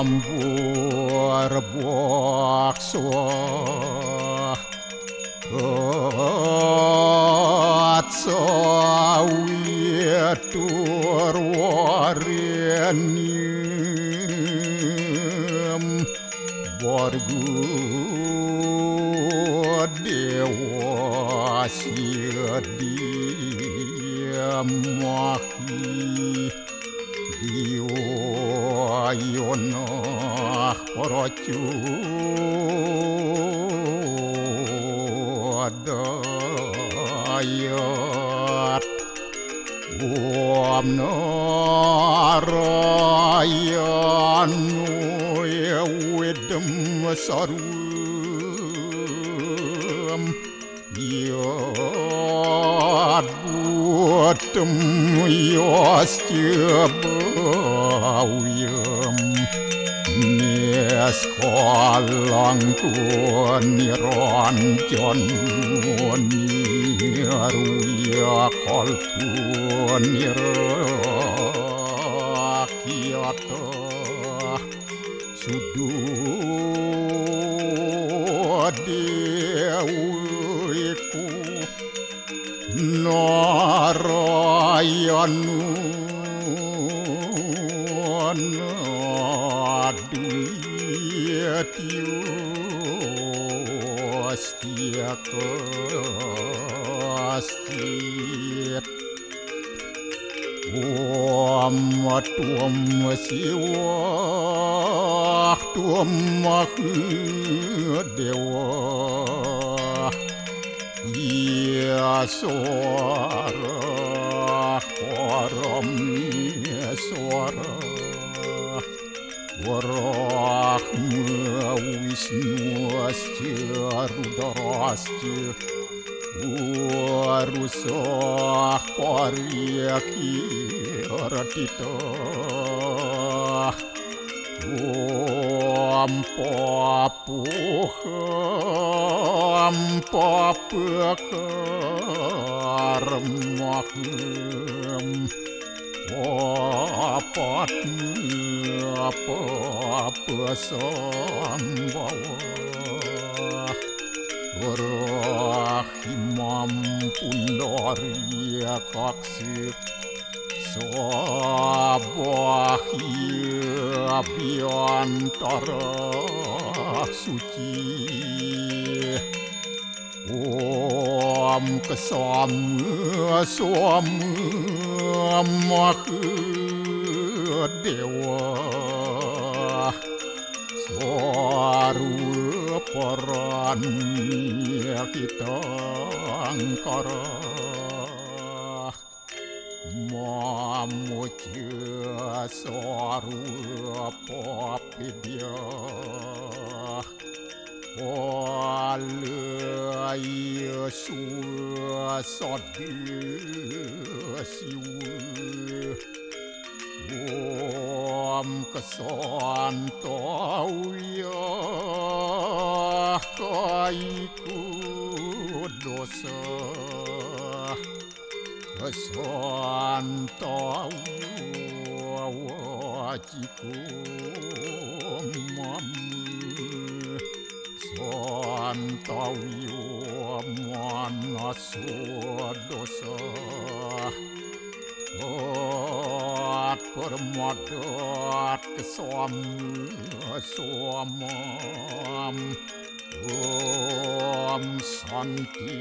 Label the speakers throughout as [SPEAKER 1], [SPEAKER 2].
[SPEAKER 1] Ambur-bokso Atsawitur warenim Borgu dewa sidiamahi Diwayonah porocu adayat Om narayanu ewedem sarum Yad buatem yasjabawiyam Neskalang niranjan niruya kalpun nirakyata sududewiku narayanu naduyatyo astiakastit Om tuam siwa tuam dewa Ya suara param suara Warahma Wisnu asca rudarasca Warusah paryaki ratita Om papukarmahem apa-apa Rahimam pundarya kaksir Sabahya biantara suci Om kesama dewa Swaru paranya kita angkara Mamuja swaru papidya Walaya suasadiasiwa Om kesantauya kaiku dosa Kesantauya wajiku mamu Santauya manaswa dosa Permadat kesamam Om santi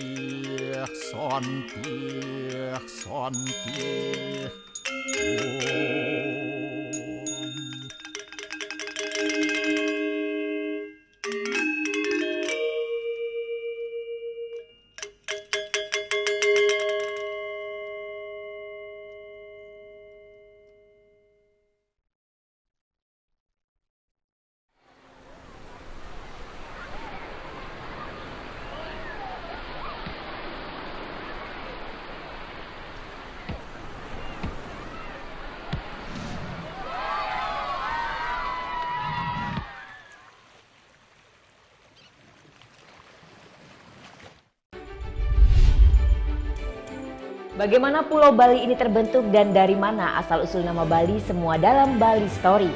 [SPEAKER 2] Bagaimana Pulau Bali ini terbentuk dan dari mana asal-usul nama Bali, semua dalam Bali Story.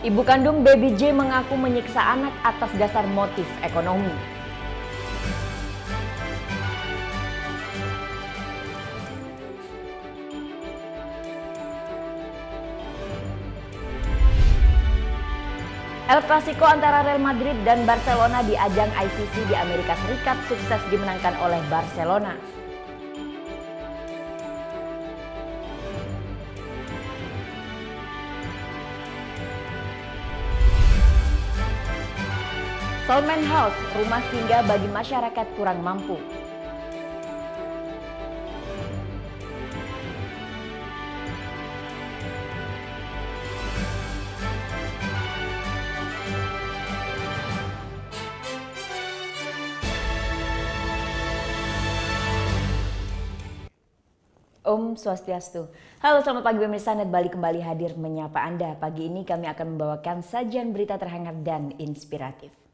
[SPEAKER 2] Ibu kandung Baby J mengaku menyiksa anak atas dasar motif ekonomi. El Clasico antara Real Madrid dan Barcelona di ajang ICC di Amerika Serikat sukses dimenangkan oleh Barcelona. Salman House, rumah singgah bagi masyarakat kurang mampu. Om Swastiastu. Halo, selamat pagi pemirsa, Net Bali kembali hadir menyapa Anda. Pagi ini kami akan membawakan sajian berita terhangat dan inspiratif.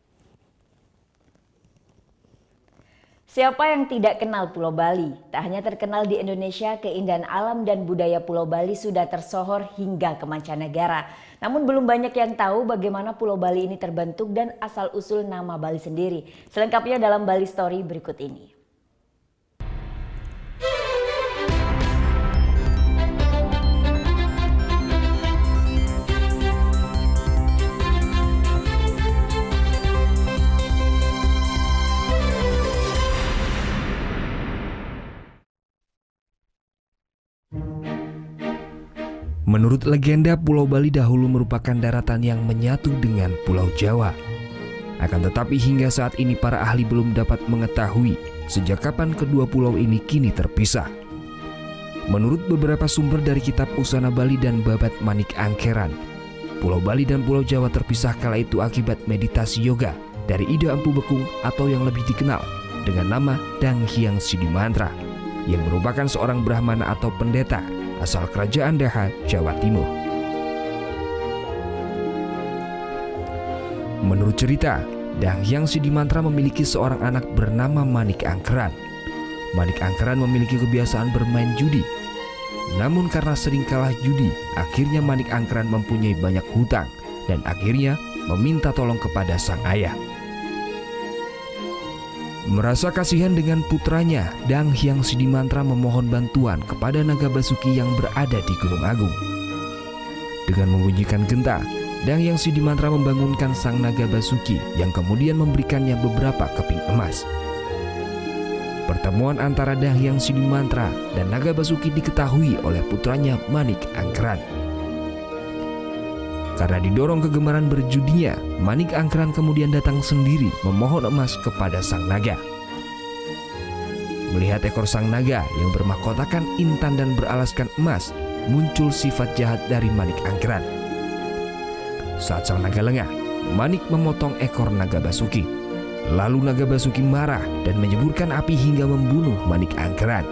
[SPEAKER 2] Siapa yang tidak kenal Pulau Bali? Tak hanya terkenal di Indonesia, keindahan alam dan budaya Pulau Bali sudah tersohor hingga ke mancanegara. Namun belum banyak yang tahu bagaimana Pulau Bali ini terbentuk dan asal-usul nama Bali sendiri. Selengkapnya dalam Bali Story berikut ini.
[SPEAKER 3] Menurut legenda, Pulau Bali dahulu merupakan daratan yang menyatu dengan Pulau Jawa. Akan tetapi hingga saat ini para ahli belum dapat mengetahui sejak kapan kedua pulau ini kini terpisah. Menurut beberapa sumber dari kitab Usana Bali dan Babat Manik Angkeran, Pulau Bali dan Pulau Jawa terpisah kala itu akibat meditasi yoga dari Ida Empu Bekung atau yang lebih dikenal dengan nama Dang Hyang Sidimantra, yang merupakan seorang Brahmana atau pendeta asal Kerajaan Daha, Jawa Timur. Menurut cerita, Dang Hyang Sidimantra memiliki seorang anak bernama Manik Angkeran. Manik Angkeran memiliki kebiasaan bermain judi. Namun karena sering kalah judi, akhirnya Manik Angkeran mempunyai banyak hutang dan akhirnya meminta tolong kepada sang ayah. Merasa kasihan dengan putranya, Dang Hyang Sidimantra memohon bantuan kepada Naga Basuki yang berada di Gunung Agung. Dengan membunyikan genta, Dang Hyang Sidimantra membangunkan sang Naga Basuki yang kemudian memberikannya beberapa keping emas. Pertemuan antara Dang Hyang Sidimantra dan Naga Basuki diketahui oleh putranya Manik Angkeran. Karena didorong kegemaran berjudinya, Manik Angkeran kemudian datang sendiri memohon emas kepada sang naga. Melihat ekor sang naga yang bermahkotakan intan dan beralaskan emas, muncul sifat jahat dari Manik Angkeran. Saat sang naga lengah, Manik memotong ekor Naga Basuki. Lalu Naga Basuki marah dan menyeburkan api hingga membunuh Manik Angkeran.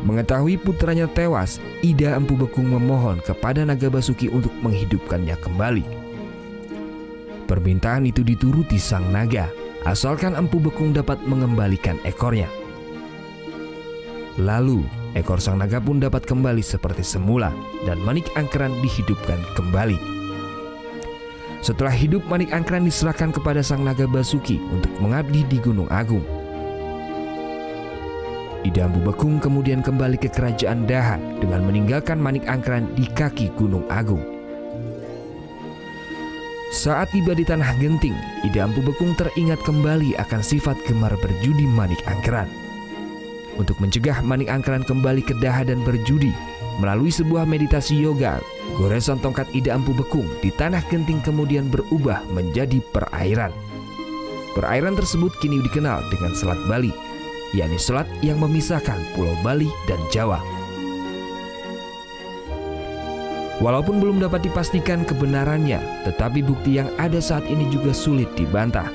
[SPEAKER 3] Mengetahui putranya tewas, Ida Empu Bekung memohon kepada Naga Basuki untuk menghidupkannya kembali. Permintaan itu dituruti sang naga, asalkan Empu Bekung dapat mengembalikan ekornya. Lalu, ekor sang naga pun dapat kembali seperti semula dan Manik Angkeran dihidupkan kembali. Setelah hidup, Manik Angkeran diserahkan kepada sang Naga Basuki untuk mengabdi di Gunung Agung. Ida Empu Bekung kemudian kembali ke Kerajaan Daha dengan meninggalkan Manik Angkeran di kaki Gunung Agung. Saat tiba di Tanah Genting, Ida Empu Bekung teringat kembali akan sifat gemar berjudi Manik Angkeran. Untuk mencegah Manik Angkeran kembali ke Daha dan berjudi, melalui sebuah meditasi yoga, goresan tongkat Ida Empu Bekung di Tanah Genting kemudian berubah menjadi perairan. Perairan tersebut kini dikenal dengan Selat Bali, yakni selat yang memisahkan Pulau Bali dan Jawa. Walaupun belum dapat dipastikan kebenarannya, tetapi bukti yang ada saat ini juga sulit dibantah.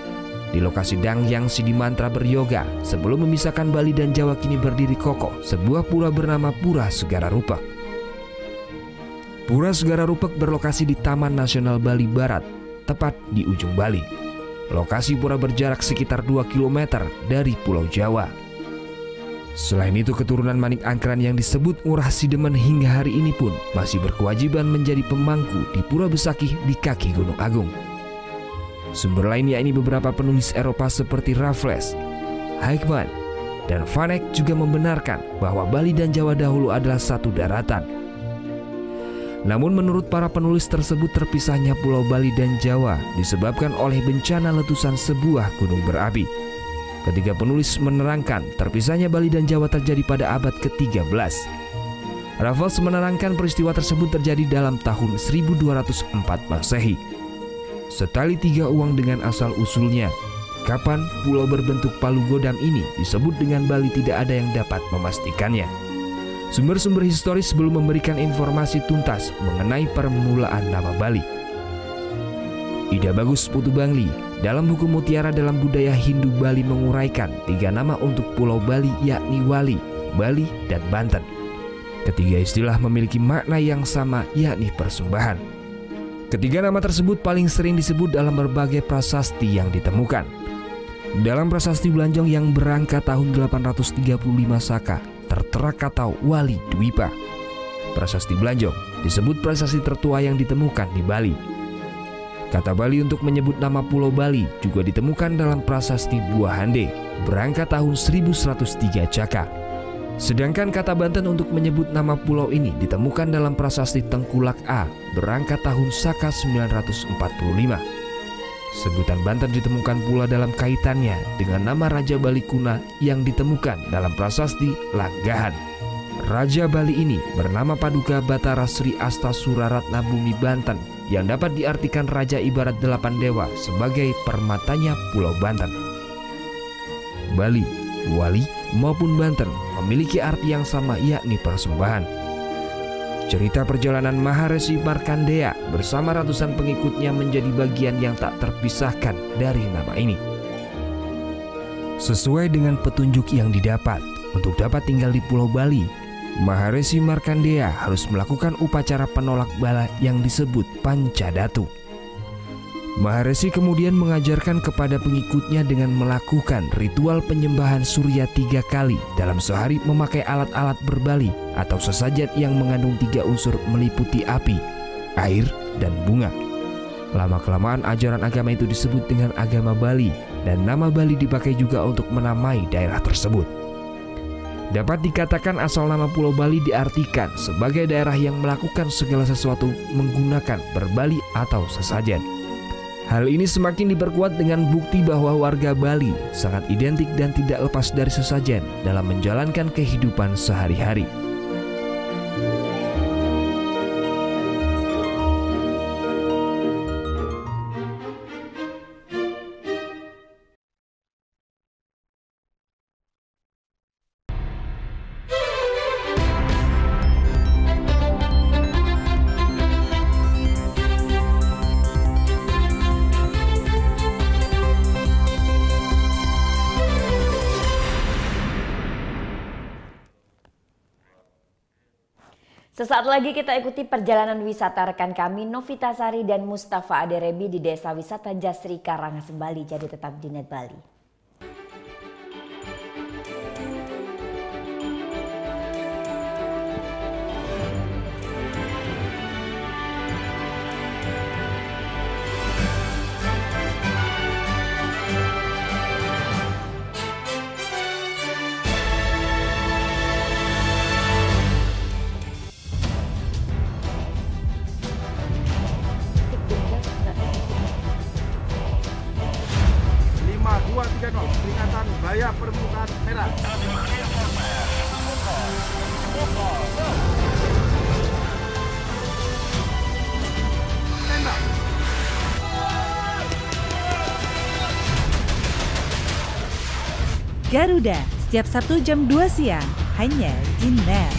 [SPEAKER 3] Di lokasi Dang Hyang Sidimantra beryoga, sebelum memisahkan Bali dan Jawa kini berdiri kokoh sebuah pura bernama Pura Segara Rupek. Pura Segara Rupek berlokasi di Taman Nasional Bali Barat, tepat di ujung Bali. Lokasi pura berjarak sekitar 2 km dari Pulau Jawa. Selain itu, keturunan Manik Angkeran yang disebut Ngurah Sidemen hingga hari ini pun masih berkewajiban menjadi pemangku di Pura Besakih di kaki Gunung Agung. Sumber lain yakni beberapa penulis Eropa seperti Raffles, Heckman, dan Van Eyck juga membenarkan bahwa Bali dan Jawa dahulu adalah satu daratan. Namun menurut para penulis tersebut, terpisahnya Pulau Bali dan Jawa disebabkan oleh bencana letusan sebuah gunung berapi. Ketiga penulis menerangkan terpisahnya Bali dan Jawa terjadi pada abad ke-13. Raffles menerangkan peristiwa tersebut terjadi dalam tahun 1204 Masehi. Setali tiga uang dengan asal-usulnya, kapan pulau berbentuk palu godam ini disebut dengan Bali tidak ada yang dapat memastikannya. Sumber-sumber historis belum memberikan informasi tuntas mengenai permulaan nama Bali. Ida Bagus Putu Bangli dalam buku Mutiara dalam Budaya Hindu Bali menguraikan tiga nama untuk Pulau Bali yakni Wali, Bali, dan Banten. Ketiga istilah memiliki makna yang sama yakni persembahan. Ketiga nama tersebut paling sering disebut dalam berbagai prasasti yang ditemukan. Dalam prasasti Belanjong yang berangka tahun 835 Saka tertera kata Wali Dwipa. Prasasti Belanjong disebut prasasti tertua yang ditemukan di Bali. Kata Bali untuk menyebut nama Pulau Bali juga ditemukan dalam prasasti Buah Hande berangka tahun 1103 Caka. Sedangkan kata Banten untuk menyebut nama pulau ini ditemukan dalam prasasti Tengkulak A berangka tahun Saka 945. Sebutan Banten ditemukan pula dalam kaitannya dengan nama Raja Bali Kuna yang ditemukan dalam prasasti Lagahan. Raja Bali ini bernama Paduka Batara Sri Asta Suraratna Bumi Banten yang dapat diartikan raja ibarat 8 dewa sebagai permatanya Pulau Banten. Bali, Wali, maupun Banten memiliki arti yang sama yakni persembahan. Cerita perjalanan Maharesi Markandeya bersama ratusan pengikutnya menjadi bagian yang tak terpisahkan dari nama ini. Sesuai dengan petunjuk yang didapat, untuk dapat tinggal di Pulau Bali, Maharesi Markandeya harus melakukan upacara penolak bala yang disebut Pancadatu. Maharesi kemudian mengajarkan kepada pengikutnya dengan melakukan ritual penyembahan surya 3 kali dalam sehari memakai alat-alat berbali atau sesajen yang mengandung 3 unsur meliputi api, air, dan bunga. Lama-kelamaan ajaran agama itu disebut dengan agama Bali dan nama Bali dipakai juga untuk menamai daerah tersebut. Dapat dikatakan asal nama Pulau Bali diartikan sebagai daerah yang melakukan segala sesuatu menggunakan berbali atau sesajen. Hal ini semakin diperkuat dengan bukti bahwa warga Bali sangat identik dan tidak lepas dari sesajen dalam menjalankan kehidupan sehari-hari.
[SPEAKER 2] Sesaat lagi kita ikuti perjalanan wisata rekan kami Novita Sari dan Mustafa Aderebi di Desa Wisata Jasri Karangasem Bali. Jadi tetap di Net Bali.
[SPEAKER 4] Peringatan bahaya permukaan merah. Tembak.
[SPEAKER 5] Garuda setiap Sabtu jam 2 siang hanya di Net.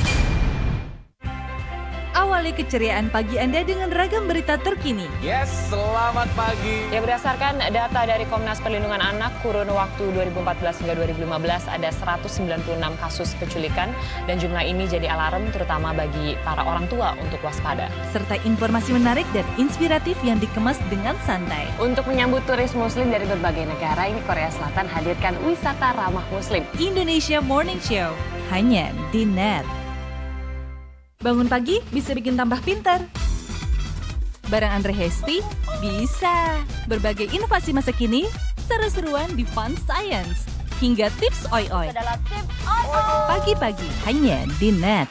[SPEAKER 6] Awali
[SPEAKER 5] mengawali keceriaan pagi Anda dengan ragam berita terkini.
[SPEAKER 6] Yes, selamat pagi.
[SPEAKER 7] Ya, berdasarkan data dari Komnas Perlindungan Anak, kurun waktu 2014 hingga 2015 ada 196 kasus penculikan dan jumlah ini jadi alarm terutama bagi para orang tua untuk waspada.
[SPEAKER 5] Serta informasi menarik dan inspiratif yang dikemas dengan santai.
[SPEAKER 7] Untuk menyambut turis muslim dari berbagai negara, ini Korea Selatan hadirkan wisata ramah muslim.
[SPEAKER 5] Indonesia Morning Show, hanya di NET. Bangun pagi bisa bikin tambah pintar. Bareng Andre Hesti, bisa. Berbagai inovasi masa kini, seru-seruan di Fun Science. Hingga tips oi-oi. Pagi-pagi, hanya di NET.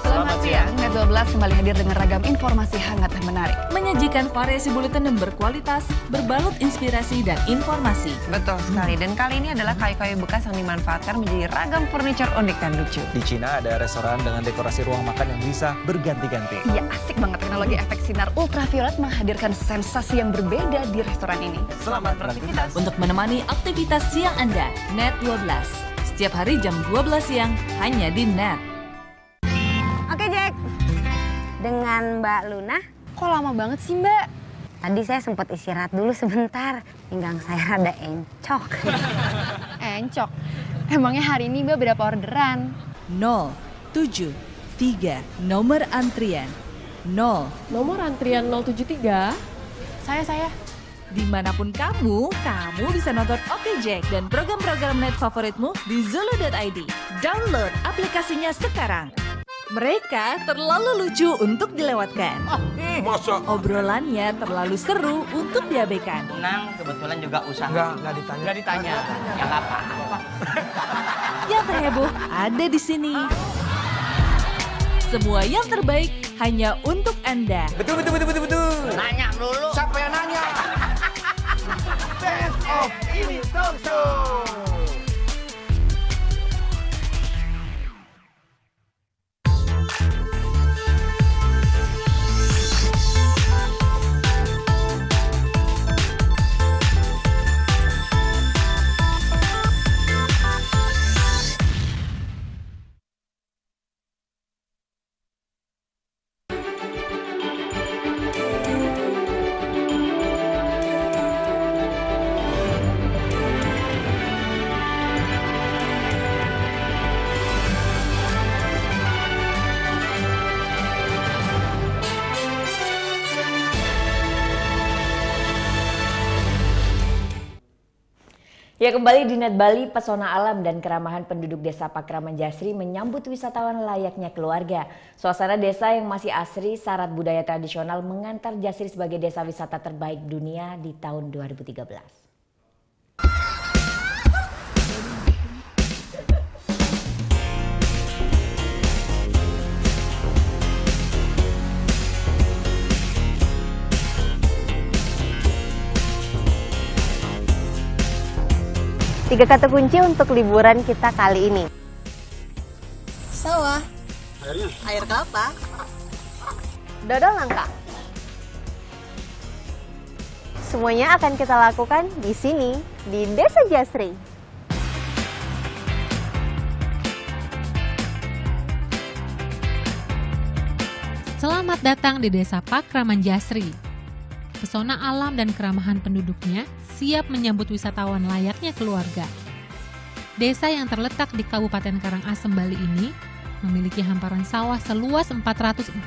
[SPEAKER 8] Selamat siang, Net 12 kembali hadir dengan ragam informasi hangat dan menarik.
[SPEAKER 5] Menyajikan variasi buletin yang berkualitas, berbalut inspirasi dan informasi.
[SPEAKER 8] Betul sekali, dan kali ini adalah kayu-kayu bekas yang dimanfaatkan menjadi ragam furniture unik dan lucu.
[SPEAKER 6] Di Cina ada restoran dengan dekorasi ruang makan yang bisa berganti-ganti.
[SPEAKER 8] Iya, asik banget teknologi efek sinar ultraviolet menghadirkan sensasi yang berbeda di restoran ini.
[SPEAKER 6] Selamat beraktivitas.
[SPEAKER 5] Untuk menemani aktivitas siang Anda, NET 12. Setiap hari jam 12 siang, hanya di NET.
[SPEAKER 9] Oke Jack, dengan Mbak Luna.
[SPEAKER 8] Kok lama banget sih Mbak?
[SPEAKER 9] Tadi saya sempat istirahat dulu sebentar, pinggang saya rada encok.
[SPEAKER 8] Encok? Emangnya hari ini Mbak berapa orderan?
[SPEAKER 5] 073, nomor antrian 0.
[SPEAKER 10] Nomor antrian 073?
[SPEAKER 8] Saya.
[SPEAKER 5] Dimanapun kamu bisa nonton Oke Jack dan program-program net favoritmu di Zulu.id. Download aplikasinya sekarang. Mereka terlalu lucu untuk dilewatkan.
[SPEAKER 4] Masa?
[SPEAKER 5] Obrolannya terlalu seru untuk diabaikan.
[SPEAKER 11] Nang kebetulan juga usaha.
[SPEAKER 4] Enggak ditanya.
[SPEAKER 11] Ya nggak apa-apa.
[SPEAKER 5] Yang terheboh ada di sini. Semua yang terbaik hanya untuk Anda.
[SPEAKER 6] Betul.
[SPEAKER 11] Nanya dulu.
[SPEAKER 4] Siapa yang nanya? Best of ini talk show.
[SPEAKER 2] Ya, kembali di Net Bali, pesona alam dan keramahan penduduk desa Pakraman Jasri menyambut wisatawan layaknya keluarga. Suasana desa yang masih asri, syarat budaya tradisional mengantar Jasri sebagai desa wisata terbaik dunia di tahun 2013.
[SPEAKER 9] Tiga kata kunci untuk liburan kita kali ini.
[SPEAKER 10] Sawah. Air kelapa.
[SPEAKER 9] Dodol nangka. Semuanya akan kita lakukan di sini, di Desa Jasri.
[SPEAKER 12] Selamat datang di Desa Pakraman Jasri. Pesona alam dan keramahan penduduknya siap menyambut wisatawan layaknya keluarga. Desa yang terletak di Kabupaten Karangasem, Bali ini memiliki hamparan sawah seluas 445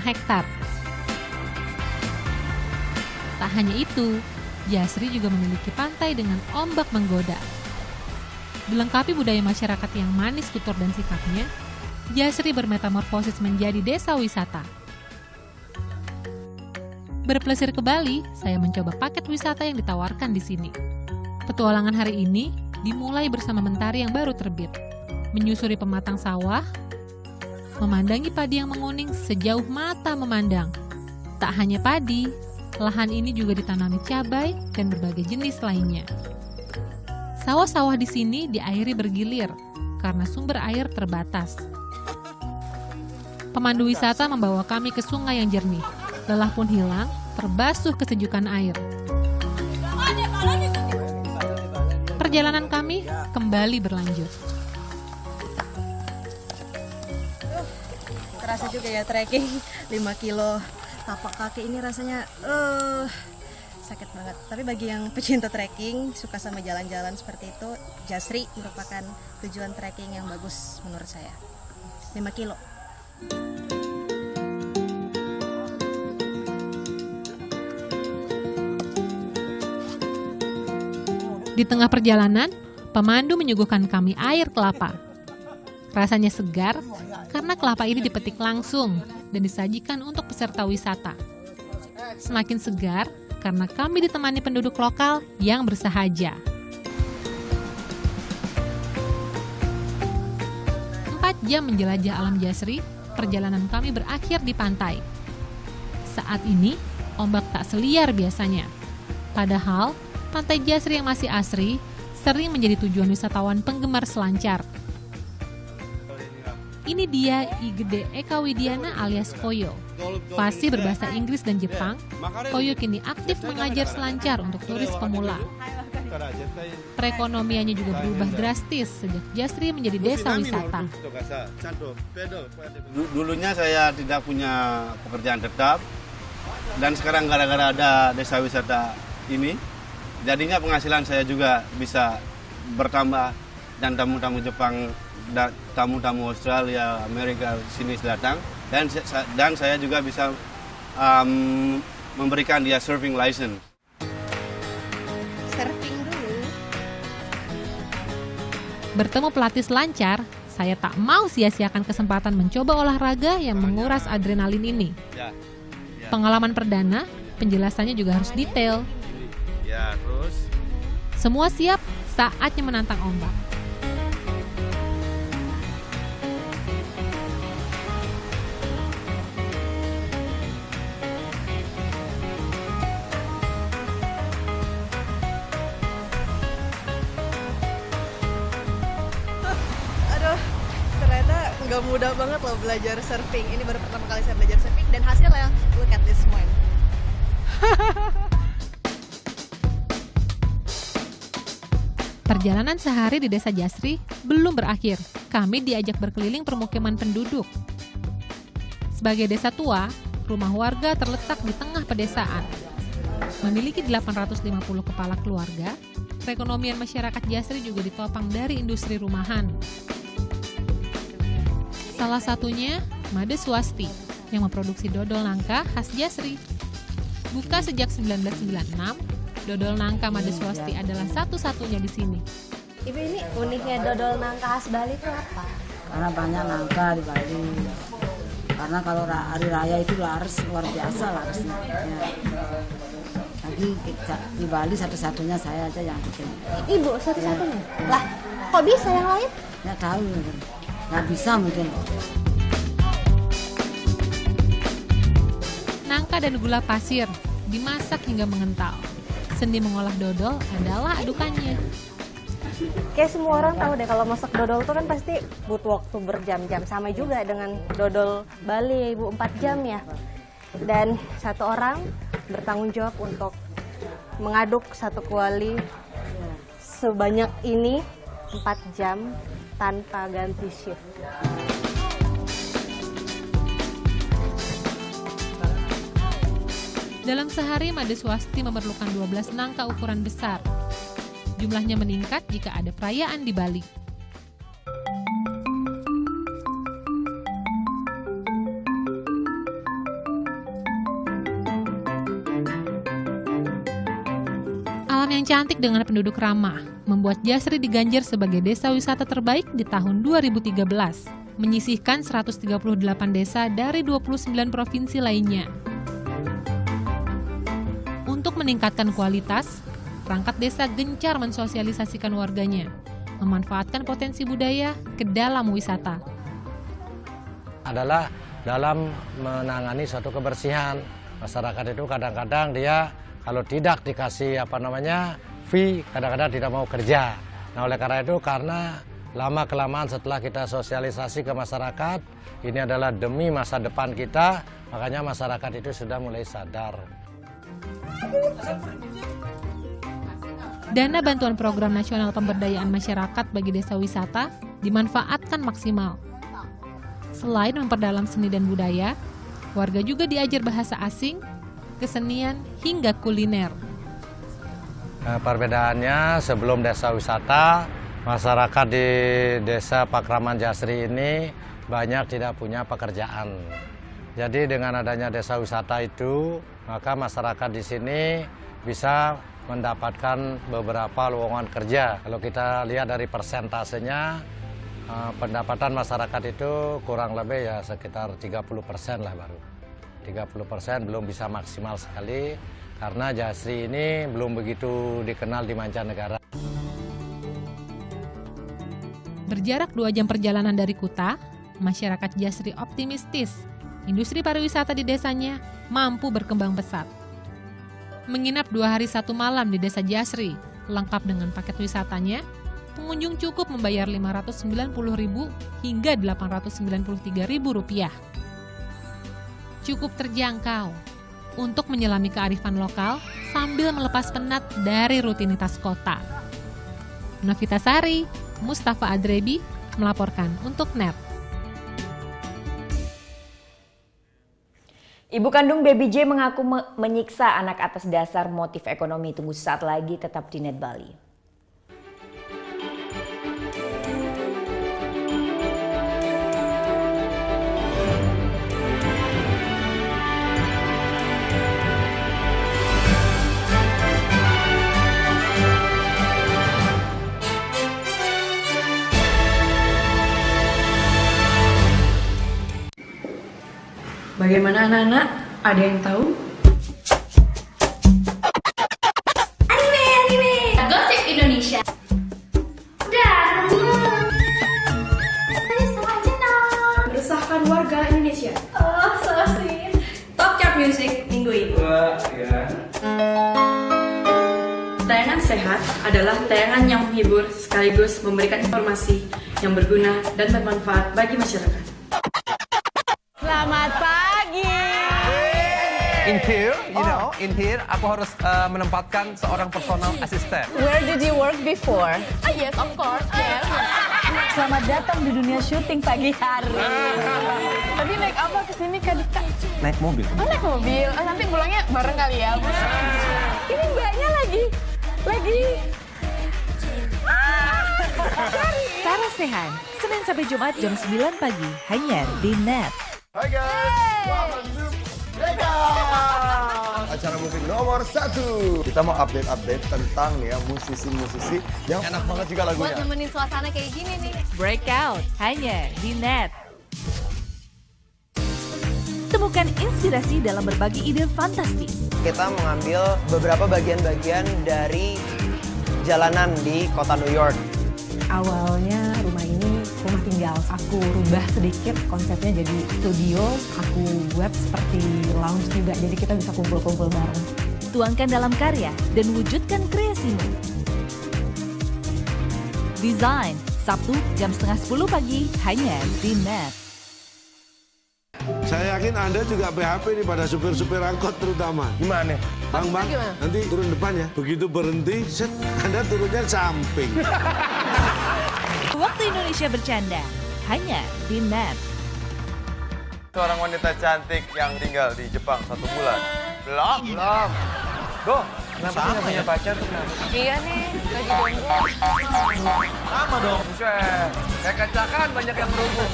[SPEAKER 12] hektar. Tak hanya itu, Jasri juga memiliki pantai dengan ombak menggoda. Dilengkapi budaya masyarakat yang manis tutur dan sikapnya, Jasri bermetamorfosis menjadi desa wisata. Berpelesir ke Bali, saya mencoba paket wisata yang ditawarkan di sini. Petualangan hari ini dimulai bersama mentari yang baru terbit, menyusuri pematang sawah, memandangi padi yang menguning sejauh mata memandang. Tak hanya padi, lahan ini juga ditanami cabai dan berbagai jenis lainnya. Sawah-sawah di sini diairi bergilir karena sumber air terbatas. Pemandu wisata membawa kami ke sungai yang jernih. Lelah pun hilang, terbasuh kesejukan air. Perjalanan kami kembali berlanjut.
[SPEAKER 13] kerasa juga ya trekking 5 kilo tapak kaki ini rasanya sakit banget. Tapi bagi yang pecinta trekking, suka sama jalan-jalan seperti itu, Jasri merupakan tujuan trekking yang bagus menurut saya. 5 kilo.
[SPEAKER 12] Di tengah perjalanan, pemandu menyuguhkan kami air kelapa. Rasanya segar karena kelapa ini dipetik langsung dan disajikan untuk peserta wisata. Semakin segar karena kami ditemani penduduk lokal yang bersahaja. 4 jam menjelajah alam Jasri, perjalanan kami berakhir di pantai. Saat ini, ombak tak seliar biasanya. Padahal, pantai Jasri yang masih asri sering menjadi tujuan wisatawan penggemar selancar. Ini dia Igede Eka Widiana alias Koyo. Fasih berbahasa Inggris dan Jepang, Koyo kini aktif mengajar selancar untuk turis pemula. Perekonomiannya juga berubah drastis sejak Jasri menjadi desa wisata.
[SPEAKER 14] Dulunya saya tidak punya pekerjaan tetap, dan sekarang gara-gara ada desa wisata ini, jadinya penghasilan saya juga bisa bertambah, dan tamu-tamu Jepang, tamu-tamu Australia, Amerika sini datang, dan saya juga bisa memberikan dia surfing license.
[SPEAKER 13] Surfing dulu.
[SPEAKER 12] Bertemu pelatih selancar, saya tak mau sia-siakan kesempatan mencoba olahraga yang menguras adrenalin ini. Pengalaman perdana, penjelasannya juga harus detail.
[SPEAKER 14] Ya, terus
[SPEAKER 12] Semua siap, saatnya menantang ombak.
[SPEAKER 13] Aduh, ternyata nggak mudah banget loh belajar surfing. Ini baru pertama kali saya belajar surfing dan hasilnya, look at this one.
[SPEAKER 12] Perjalanan sehari di Desa Jasri belum berakhir. Kami diajak berkeliling permukiman penduduk. Sebagai desa tua, rumah warga terletak di tengah pedesaan. Memiliki 850 kepala keluarga, perekonomian masyarakat Jasri juga ditopang dari industri rumahan. Salah satunya Made Swasti yang memproduksi dodol nangka khas Jasri. Buka sejak 1996, dodol nangka Made Swasti adalah satu-satunya di sini.
[SPEAKER 9] Ibu, ini uniknya dodol nangka khas Bali itu apa?
[SPEAKER 15] Karena banyak nangka di Bali. Karena kalau hari raya itu laris, luar biasa larisnya. Ya. Lagi di Bali satu-satunya saya aja yang bikin.
[SPEAKER 9] Ibu satu-satunya? Ya. Lah, kok bisa yang lain?
[SPEAKER 15] Nggak tahu, nggak bisa mungkin.
[SPEAKER 12] Nangka dan gula pasir dimasak hingga mengental. Seni mengolah dodol adalah adukannya.
[SPEAKER 9] Kayak semua orang tahu deh kalau masak dodol itu kan pasti butuh waktu berjam-jam. Sama juga dengan dodol Bali ya Ibu, 4 jam ya. Dan satu orang bertanggung jawab untuk mengaduk satu kuali sebanyak ini 4 jam tanpa ganti shift.
[SPEAKER 12] Dalam sehari, Made Swasti memerlukan 12 nangka ukuran besar. Jumlahnya meningkat jika ada perayaan di Bali. Alam yang cantik dengan penduduk ramah membuat Jasri diganjar sebagai desa wisata terbaik di tahun 2013, menyisihkan 138 desa dari 29 provinsi lainnya. Untuk meningkatkan kualitas, perangkat desa gencar mensosialisasikan warganya, memanfaatkan potensi budaya ke dalam wisata.
[SPEAKER 16] Adalah dalam menangani suatu kebersihan. Masyarakat itu kadang-kadang dia kalau tidak dikasih fee, kadang-kadang tidak mau kerja. Nah, oleh karena itu, karena lama-kelamaan setelah kita sosialisasi ke masyarakat, ini adalah demi masa depan kita, makanya masyarakat itu sudah mulai sadar.
[SPEAKER 12] Dana bantuan Program Nasional Pemberdayaan Masyarakat bagi Desa Wisata dimanfaatkan maksimal. Selain memperdalam seni dan budaya, warga juga diajar bahasa asing, kesenian, hingga kuliner.
[SPEAKER 16] Perbedaannya sebelum desa wisata, masyarakat di desa Pakraman Jasri ini banyak tidak punya pekerjaan. Jadi dengan adanya desa wisata itu, maka masyarakat di sini bisa mendapatkan beberapa lowongan kerja. Kalau kita lihat dari persentasenya, pendapatan masyarakat itu kurang lebih ya sekitar 30% lah baru. 30% belum bisa maksimal sekali karena Jasri ini belum begitu dikenal di mancanegara.
[SPEAKER 12] Berjarak 2 jam perjalanan dari Kuta, masyarakat Jasri optimistis industri pariwisata di desanya mampu berkembang pesat. Menginap 2 hari 1 malam di desa Jasri, lengkap dengan paket wisatanya, pengunjung cukup membayar Rp590.000 hingga Rp893.000. Cukup terjangkau untuk menyelami kearifan lokal sambil melepas penat dari rutinitas kota. Novita Sari, Mustafa Adrebi melaporkan untuk NET.
[SPEAKER 2] Ibu kandung Baby J mengaku menyiksa anak atas dasar motif ekonomi. Tunggu saat lagi, tetap di NET Bali.
[SPEAKER 10] Bagaimana anak-anak? Ada yang tahu?
[SPEAKER 17] Anime! Gosip Indonesia. Dan
[SPEAKER 10] meresahkan warga Indonesia.
[SPEAKER 17] oh, so sweet.
[SPEAKER 10] Top chart music minggu ini. Tayangan sehat adalah tayangan yang menghibur sekaligus memberikan informasi yang berguna dan bermanfaat bagi masyarakat.
[SPEAKER 17] Selamat pagi.
[SPEAKER 6] In here, in here aku harus menempatkan seorang personal assistant.
[SPEAKER 17] Where did you work before? Yes, of course. Yes.
[SPEAKER 10] Selamat datang di dunia syuting pagi hari.
[SPEAKER 17] Tadi naik apa kesini Kak Dika?
[SPEAKER 6] Naik mobil.
[SPEAKER 17] Oh, naik mobil. Nanti pulangnya bareng kali ya. Ini mbaknya lagi.
[SPEAKER 5] Sarah Sehan, Senin sampai Jumat jam 9 pagi, hanya di NET.
[SPEAKER 4] Hai guys, welcome to Vegas. Acara musik nomor 1. Kita mau update tentang ya musisi-musisi yang enak banget juga lagunya.
[SPEAKER 17] Buat nemenin suasana kayak gini nih.
[SPEAKER 5] Breakout, hanya di NET. Temukan inspirasi dalam berbagi ide fantastis.
[SPEAKER 11] Kita mengambil beberapa bagian-bagian dari jalanan di kota New York.
[SPEAKER 18] Awalnya rumah ini rumah tinggal. Aku rubah sedikit konsepnya jadi studio. Aku buat seperti lounge juga. Jadi kita bisa kumpul-kumpul bareng.
[SPEAKER 5] Tuangkan dalam karya dan wujudkan kreasimu. Design, Sabtu jam 9:30 pagi, hanya di NET.
[SPEAKER 19] Saya yakin Anda juga PHP nih pada supir-supir angkot terutama. Gimana? Bang, nanti turun depan ya. Begitu berhenti, set, Anda turunnya samping.
[SPEAKER 5] Waktu Indonesia bercanda, hanya di NET.
[SPEAKER 20] Seorang wanita cantik yang tinggal di Jepang 1 bulan. Belum. Doh, kenapa sih nggak punya pacar tuh?
[SPEAKER 17] Iya nih, lagi nunggu.
[SPEAKER 20] Sama dong, buset. Kayak kacakan banyak yang berhubung.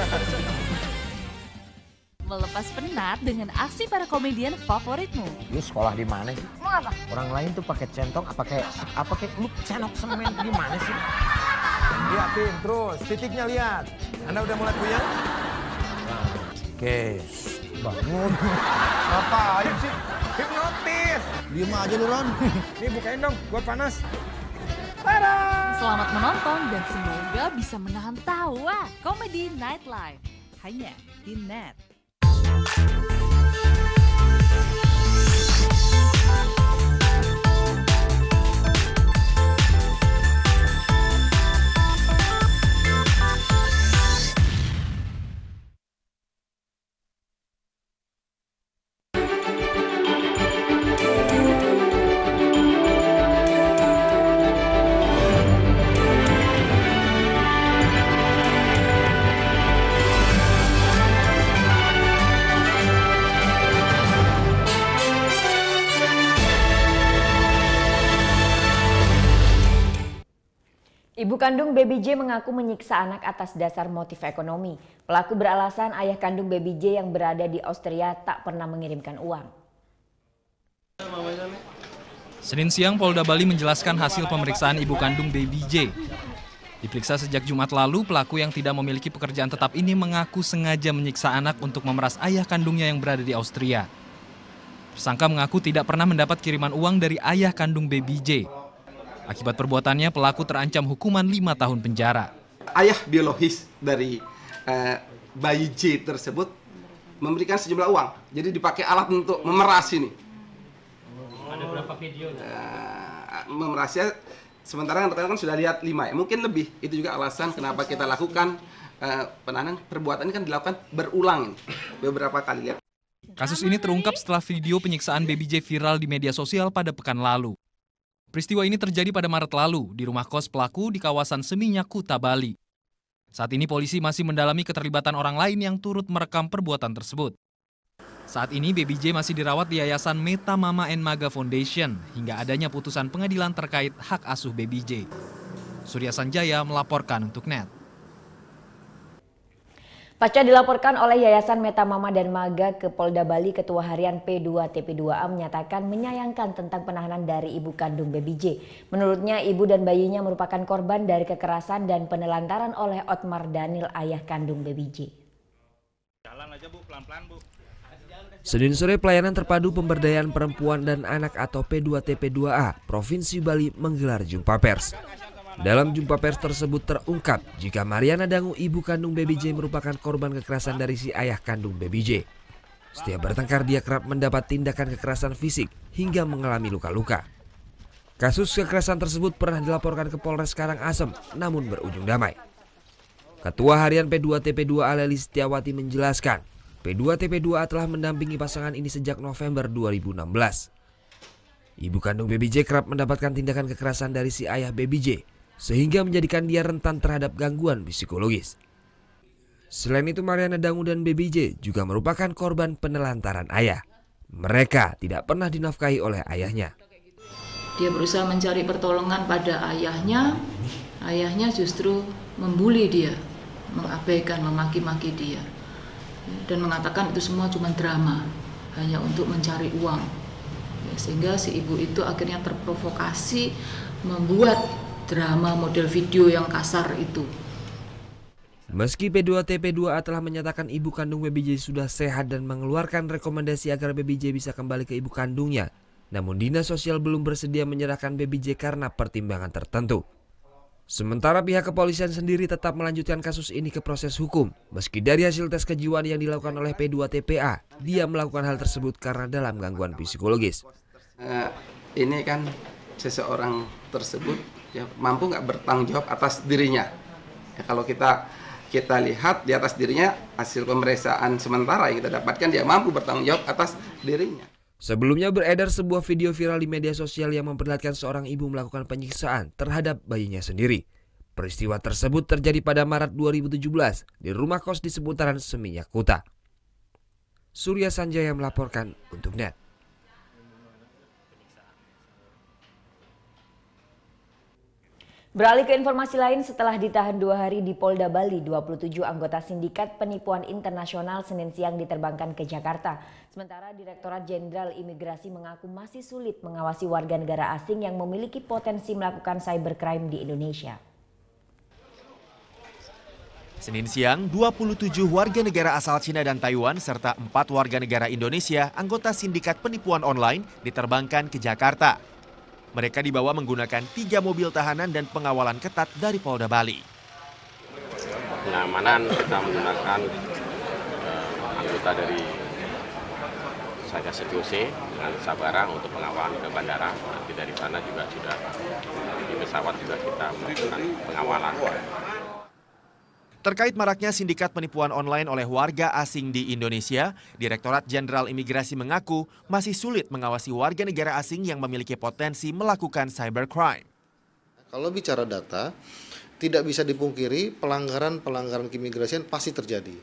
[SPEAKER 5] Melepas penat dengan aksi para komedian favoritmu.
[SPEAKER 11] Lu sekolah di mana sih?
[SPEAKER 17] Mau apa?
[SPEAKER 11] Orang lain tuh pakai centong, apa kayak lu cenok semen gimana sih?
[SPEAKER 20] Liatin terus, titiknya lihat. Anda udah mulai puyeng?
[SPEAKER 11] Oke, bangun.
[SPEAKER 20] Ngapain sih? Hipnotis.
[SPEAKER 19] Diem aja lu, Ron.
[SPEAKER 20] Nih bukain dong, gua panas.
[SPEAKER 5] Selamat menonton dan semoga bisa menahan tawa. Komedi Nightlife, hanya di NET.
[SPEAKER 2] kandung Baby J mengaku menyiksa anak atas dasar motif ekonomi. Pelaku beralasan ayah kandung Baby J yang berada di Austria tak pernah mengirimkan uang.
[SPEAKER 21] Senin siang, Polda Bali menjelaskan hasil pemeriksaan ibu kandung Baby J. Diperiksa sejak Jumat lalu, pelaku yang tidak memiliki pekerjaan tetap ini mengaku sengaja menyiksa anak untuk memeras ayah kandungnya yang berada di Austria. Tersangka mengaku tidak pernah mendapat kiriman uang dari ayah kandung Baby J. Akibat perbuatannya, pelaku terancam hukuman 5 tahun penjara.
[SPEAKER 22] Ayah biologis dari bayi J tersebut memberikan sejumlah uang. Jadi dipakai alat untuk memeras ini.
[SPEAKER 21] Ada berapa video?
[SPEAKER 22] Memerasnya, sementara kan sudah lihat 5 ya, mungkin lebih. Itu juga alasan kenapa kita lakukan penahanan. Perbuatan ini kan dilakukan berulang beberapa kali.
[SPEAKER 21] Kasus ini terungkap setelah video penyiksaan Baby J viral di media sosial pada pekan lalu. Peristiwa ini terjadi pada Maret lalu di rumah kos pelaku di kawasan Seminyak, Kuta, Bali. Saat ini polisi masih mendalami keterlibatan orang lain yang turut merekam perbuatan tersebut. Saat ini Baby J masih dirawat di Yayasan Meta Mama and Maga Foundation hingga adanya putusan pengadilan terkait hak asuh Baby J. Surya Sanjaya melaporkan untuk NET.
[SPEAKER 2] Pasca dilaporkan oleh Yayasan Meta Mama dan Maga ke Polda Bali, Ketua Harian P2TP2A menyatakan menyayangkan tentang penahanan dari ibu kandung Baby J. Menurutnya, ibu dan bayinya merupakan korban dari kekerasan dan penelantaran oleh Otmar Daniel, ayah kandung Baby J.
[SPEAKER 21] Jalan aja Bu, pelan-pelan Bu.
[SPEAKER 3] Senin sore, Pelayanan Terpadu Pemberdayaan Perempuan dan Anak atau P2TP2A Provinsi Bali menggelar jumpa pers. Dalam jumpa pers tersebut terungkap jika Mariana Dangu, ibu kandung Baby J, merupakan korban kekerasan dari si ayah kandung Baby J. Setiap bertengkar, dia kerap mendapat tindakan kekerasan fisik hingga mengalami luka-luka. Kasus kekerasan tersebut pernah dilaporkan ke Polres Karangasem, namun berujung damai. Ketua Harian P2TP2A Leli Setiawati menjelaskan, P2TP2A telah mendampingi pasangan ini sejak November 2016. Ibu kandung Baby J kerap mendapatkan tindakan kekerasan dari si ayah Baby J, sehingga menjadikan dia rentan terhadap gangguan psikologis. Selain itu, Mariana Dangu dan Baby J juga merupakan korban penelantaran ayah. Mereka tidak pernah dinafkahi oleh ayahnya.
[SPEAKER 23] Dia berusaha mencari pertolongan pada ayahnya. Ayahnya justru membuli dia, mengabaikan, memaki-maki dia, dan mengatakan itu semua cuma drama, hanya untuk mencari uang. Sehingga si ibu itu akhirnya terprovokasi membuat drama model video yang kasar itu.
[SPEAKER 3] Meski P2TP2A telah menyatakan ibu kandung Baby J sudah sehat dan mengeluarkan rekomendasi agar Baby J bisa kembali ke ibu kandungnya, namun Dinas Sosial belum bersedia menyerahkan Baby J karena pertimbangan tertentu. Sementara pihak kepolisian sendiri tetap melanjutkan kasus ini ke proses hukum. Meski dari hasil tes kejiwaan yang dilakukan oleh P2TPA, dia melakukan hal tersebut karena dalam gangguan psikologis.
[SPEAKER 22] Ini kan seseorang tersebut ya mampu nggak bertanggung jawab atas dirinya. Ya, kalau kita lihat di atas dirinya, hasil pemeriksaan sementara yang kita dapatkan, dia mampu bertanggung jawab atas dirinya.
[SPEAKER 3] Sebelumnya beredar sebuah video viral di media sosial yang memperlihatkan seorang ibu melakukan penyiksaan terhadap bayinya sendiri. Peristiwa tersebut terjadi pada Maret 2017 di rumah kos di seputaran Seminyak, Kuta. Surya Sanjaya melaporkan untuk NET.
[SPEAKER 2] Beralih ke informasi lain, setelah ditahan 2 hari di Polda Bali, 27 anggota sindikat penipuan internasional Senin siang diterbangkan ke Jakarta. Sementara Direktorat Jenderal Imigrasi mengaku masih sulit mengawasi warga negara asing yang memiliki potensi melakukan cybercrime di Indonesia.
[SPEAKER 24] Senin siang, 27 warga negara asal Cina dan Taiwan serta 4 warga negara Indonesia anggota sindikat penipuan online diterbangkan ke Jakarta. Mereka dibawa menggunakan 3 mobil tahanan dan pengawalan ketat dari Polda Bali.
[SPEAKER 25] Pengamanan kita menggunakan anggota dari Satgas COC dengan Sabara untuk pengawalan ke bandara. Nanti dari sana juga sudah di pesawat juga kita melakukan pengawalan.
[SPEAKER 24] Terkait maraknya sindikat penipuan online oleh warga asing di Indonesia, Direktorat Jenderal Imigrasi mengaku masih sulit mengawasi warga negara asing yang memiliki potensi melakukan cybercrime.
[SPEAKER 26] Kalau bicara data, tidak bisa dipungkiri pelanggaran keimigrasian pasti terjadi.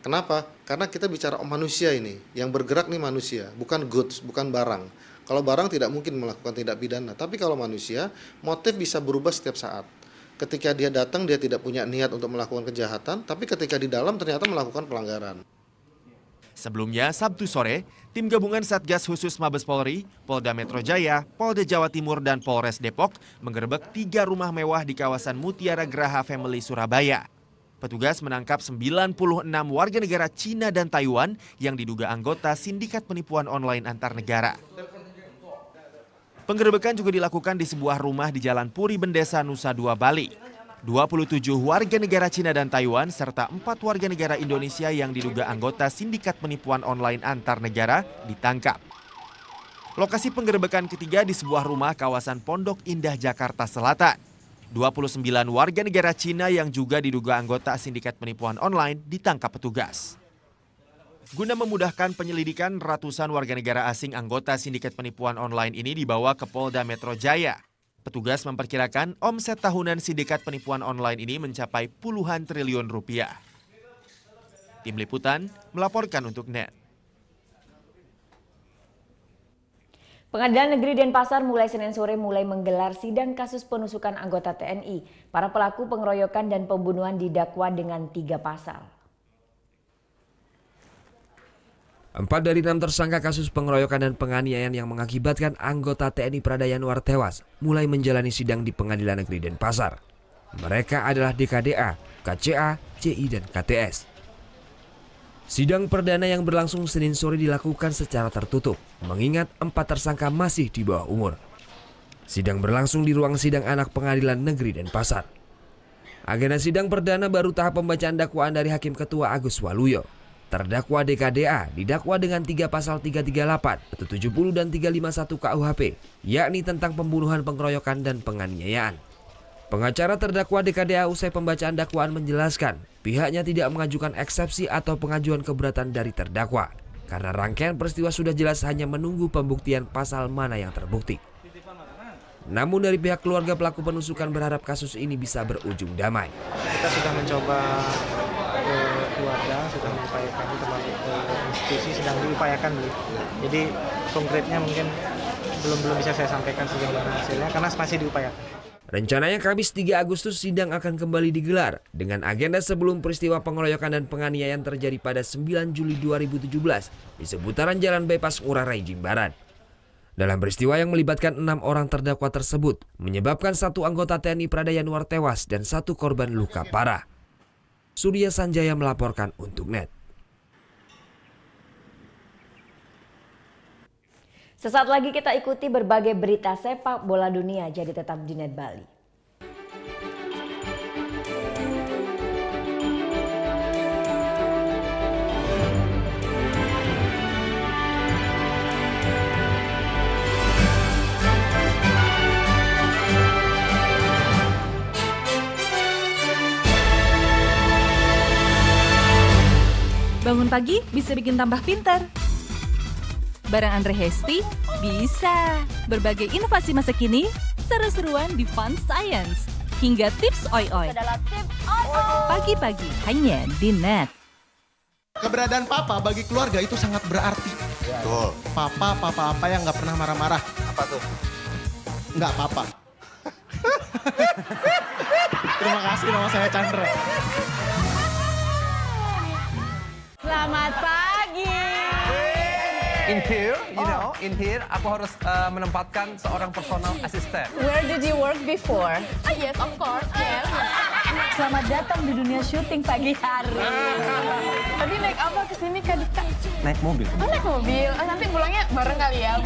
[SPEAKER 26] Kenapa? Karena kita bicara manusia ini, yang bergerak nih manusia, bukan goods, bukan barang. Kalau barang tidak mungkin melakukan tindak pidana, tapi kalau manusia, motif bisa berubah setiap saat. Ketika dia datang dia tidak punya niat untuk melakukan kejahatan, tapi ketika di dalam ternyata melakukan pelanggaran.
[SPEAKER 24] Sebelumnya, Sabtu sore, tim gabungan Satgas Khusus Mabes Polri, Polda Metro Jaya, Polda Jawa Timur, dan Polres Depok menggerebek 3 rumah mewah di kawasan Mutiara Graha Family, Surabaya. Petugas menangkap 96 warga negara Cina dan Taiwan yang diduga anggota sindikat penipuan online antar negara. Penggerebekan juga dilakukan di sebuah rumah di Jalan Puri Bendesa, Nusa Dua, Bali. 27 warga negara Cina dan Taiwan serta 4 warga negara Indonesia yang diduga anggota sindikat penipuan online antar negara ditangkap. Lokasi penggerebekan ketiga di sebuah rumah kawasan Pondok Indah, Jakarta Selatan. 29 warga negara Cina yang juga diduga anggota sindikat penipuan online ditangkap petugas. Guna memudahkan penyelidikan, ratusan warga negara asing anggota sindikat penipuan online ini dibawa ke Polda Metro Jaya. Petugas memperkirakan omset tahunan sindikat penipuan online ini mencapai puluhan triliun rupiah. Tim Liputan melaporkan untuk NET.
[SPEAKER 2] Pengadilan Negeri Denpasar mulai Senin sore menggelar sidang kasus penusukan anggota TNI. Para pelaku pengeroyokan dan pembunuhan didakwa dengan 3 pasal.
[SPEAKER 3] 4 dari 6 tersangka kasus pengeroyokan dan penganiayaan yang mengakibatkan anggota TNI Prada Yanuar tewas mulai menjalani sidang di Pengadilan Negeri Denpasar. Mereka adalah DKDA, KCA, CI, dan KTS. Sidang perdana yang berlangsung Senin sore dilakukan secara tertutup, mengingat 4 tersangka masih di bawah umur. Sidang berlangsung di ruang sidang anak Pengadilan Negeri Denpasar. Agenda sidang perdana baru tahap pembacaan dakwaan dari Hakim Ketua Agus Waluyo. Terdakwa DKDA didakwa dengan 3 pasal 338, 170 dan 351 KUHP, yakni tentang pembunuhan, pengeroyokan, dan penganiayaan. Pengacara terdakwa DKDA usai pembacaan dakwaan menjelaskan pihaknya tidak mengajukan eksepsi atau pengajuan keberatan dari terdakwa karena rangkaian peristiwa sudah jelas, hanya menunggu pembuktian pasal mana yang terbukti. Namun dari pihak keluarga pelaku penusukan berharap kasus ini bisa berujung damai.
[SPEAKER 1] Kita sudah mencoba ke keluarga, sudah mengupayakan, termasuk ke institusi sedang diupayakan. Jadi konkretnya mungkin belum bisa saya sampaikan sejauh mana hasilnya karena masih diupayakan.
[SPEAKER 3] Rencananya Kamis 3 Agustus sidang akan kembali digelar dengan agenda sebelum peristiwa pengeroyokan dan penganiayaan terjadi pada 9 Juli 2017 di seputaran Jalan Bypass Ngurah Rai, Jimbaran. Dalam peristiwa yang melibatkan 6 orang terdakwa tersebut, menyebabkan 1 anggota TNI Prada Yanuar tewas dan 1 korban luka parah. Surya Sanjaya melaporkan untuk NET.
[SPEAKER 2] Sesaat lagi kita ikuti berbagai berita sepak bola dunia, jadi tetap di NET Bali.
[SPEAKER 5] Bangun pagi bisa bikin tambah pintar. Bareng Andre Hesti bisa. Berbagai inovasi masa kini, seru-seruan di Fun Science, hingga tips oi-oi. Pagi-pagi hanya di NET.
[SPEAKER 7] Keberadaan papa bagi keluarga itu sangat berarti. Betul. Papa apa yang nggak pernah marah-marah.
[SPEAKER 4] Apa tuh?
[SPEAKER 7] Nggak papa. Terima kasih, nama saya Chandra.
[SPEAKER 17] Selamat pagi.
[SPEAKER 6] In here, aku harus menempatkan seorang personal assistant.
[SPEAKER 17] Where did you work before? Yes, of course. Yes. Selamat datang di dunia syuting pagi hari. Tadi naik apa kesini Kak Dika?
[SPEAKER 7] Naik mobil.
[SPEAKER 17] Oh, naik mobil. Oh, nanti pulangnya bareng kali ya.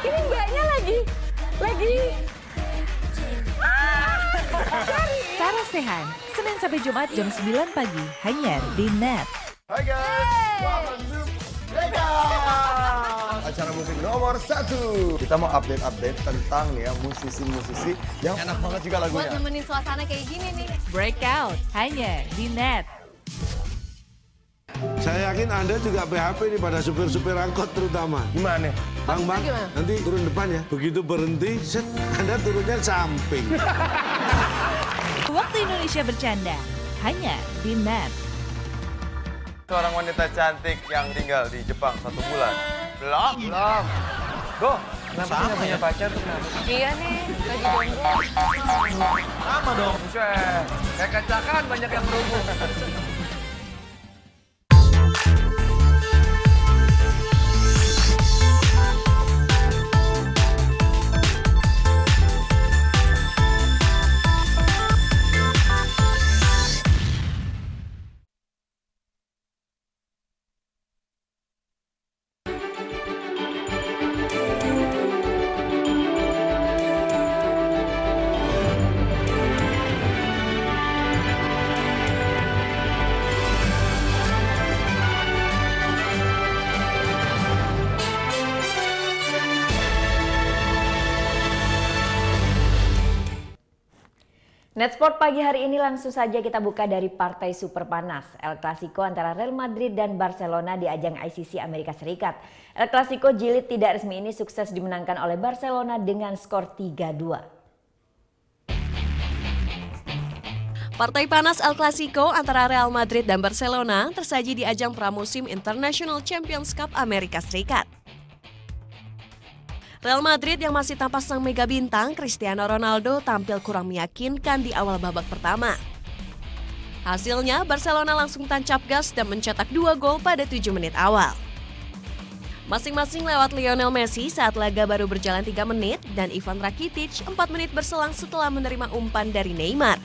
[SPEAKER 17] Ini mbaknya lagi.
[SPEAKER 5] Sarah Sehan, Senin sampai Jumat jam 9 pagi hanya di NET.
[SPEAKER 4] Hai guys, welcome to Breakout, acara musik nomor 1. Kita mau update tentang ya musisi-musisi yang enak banget juga lagunya.
[SPEAKER 17] Buat nemenin suasana kayak gini nih.
[SPEAKER 5] Breakout hanya di NET.
[SPEAKER 19] Saya yakin Anda juga PHP nih pada supir-supir angkot terutama. Gimana? Bang, nanti turun depan ya. Begitu berhenti, set, Anda turunnya samping.
[SPEAKER 5] Waktu Indonesia bercanda hanya di NET.
[SPEAKER 20] Seorang wanita cantik yang tinggal di Jepang 1 bulan. Belum. Kenapa sih nggak punya pacar tuh kenapa?
[SPEAKER 17] Iya nih, lagi jomblo.
[SPEAKER 20] Sama dong. Buset, kayak kacakan banyak yang berhubung.
[SPEAKER 2] Netsport pagi hari ini langsung saja kita buka dari partai super panas, El Clasico antara Real Madrid dan Barcelona di ajang ICC Amerika Serikat. El Clasico jilid tidak resmi ini sukses dimenangkan oleh Barcelona dengan skor 3-2.
[SPEAKER 8] Partai panas El Clasico antara Real Madrid dan Barcelona tersaji di ajang pramusim International Champions Cup Amerika Serikat. Real Madrid yang masih tanpa sang mega bintang Cristiano Ronaldo tampil kurang meyakinkan di awal babak pertama. Hasilnya Barcelona langsung tancap gas dan mencetak 2 gol pada 7 menit awal. Masing-masing lewat Lionel Messi saat laga baru berjalan 3 menit dan Ivan Rakitic 4 menit berselang setelah menerima umpan dari Neymar.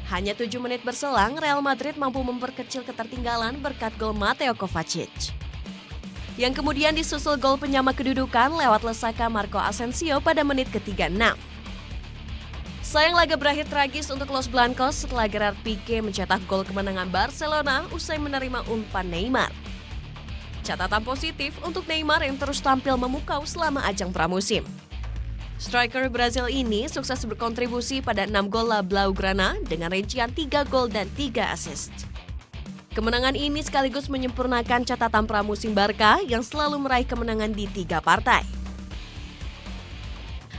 [SPEAKER 8] Hanya 7 menit berselang Real Madrid mampu memperkecil ketertinggalan berkat gol Mateo Kovacic. Yang kemudian disusul gol penyama kedudukan lewat lesaka Marco Asensio pada menit ke-36. Sayang laga berakhir tragis untuk Los Blancos setelah Gerard Pique mencetak gol kemenangan Barcelona usai menerima umpan Neymar. Catatan positif untuk Neymar yang terus tampil memukau selama ajang pramusim. Striker Brazil ini sukses berkontribusi pada 6 gol La Blaugrana dengan rincian 3 gol dan 3 assist. Kemenangan ini sekaligus menyempurnakan catatan pramusim Barca yang selalu meraih kemenangan di 3 partai.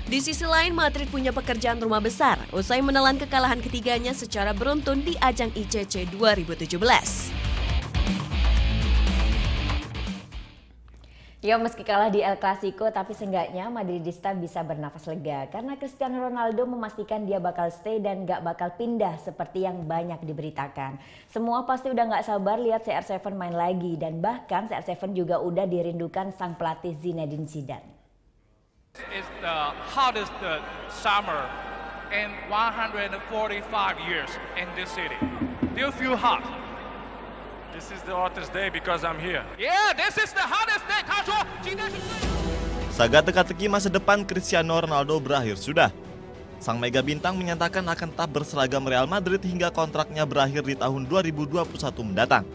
[SPEAKER 8] Di sisi lain, Madrid punya pekerjaan rumah besar usai menelan kekalahan ketiganya secara beruntun di ajang ICC 2017.
[SPEAKER 2] Ya, meski kalah di El Clasico, tapi seenggaknya Madridista bisa bernafas lega karena Cristiano Ronaldo memastikan dia bakal stay dan gak bakal pindah seperti yang banyak diberitakan. Semua pasti udah gak sabar lihat CR7 main lagi dan bahkan CR7 juga udah dirindukan sang pelatih Zinedine Zidane.
[SPEAKER 9] It's the hottest summer in 145 years in this city. Do you feel hot? This is the hottest day because I'm here. Yeah, this is the hottest day.
[SPEAKER 13] Saga teka-teki masa depan Cristiano Ronaldo berakhir sudah. Sang mega bintang menyatakan akan tetap berseragam Real Madrid hingga kontraknya berakhir di tahun 2021 mendatang.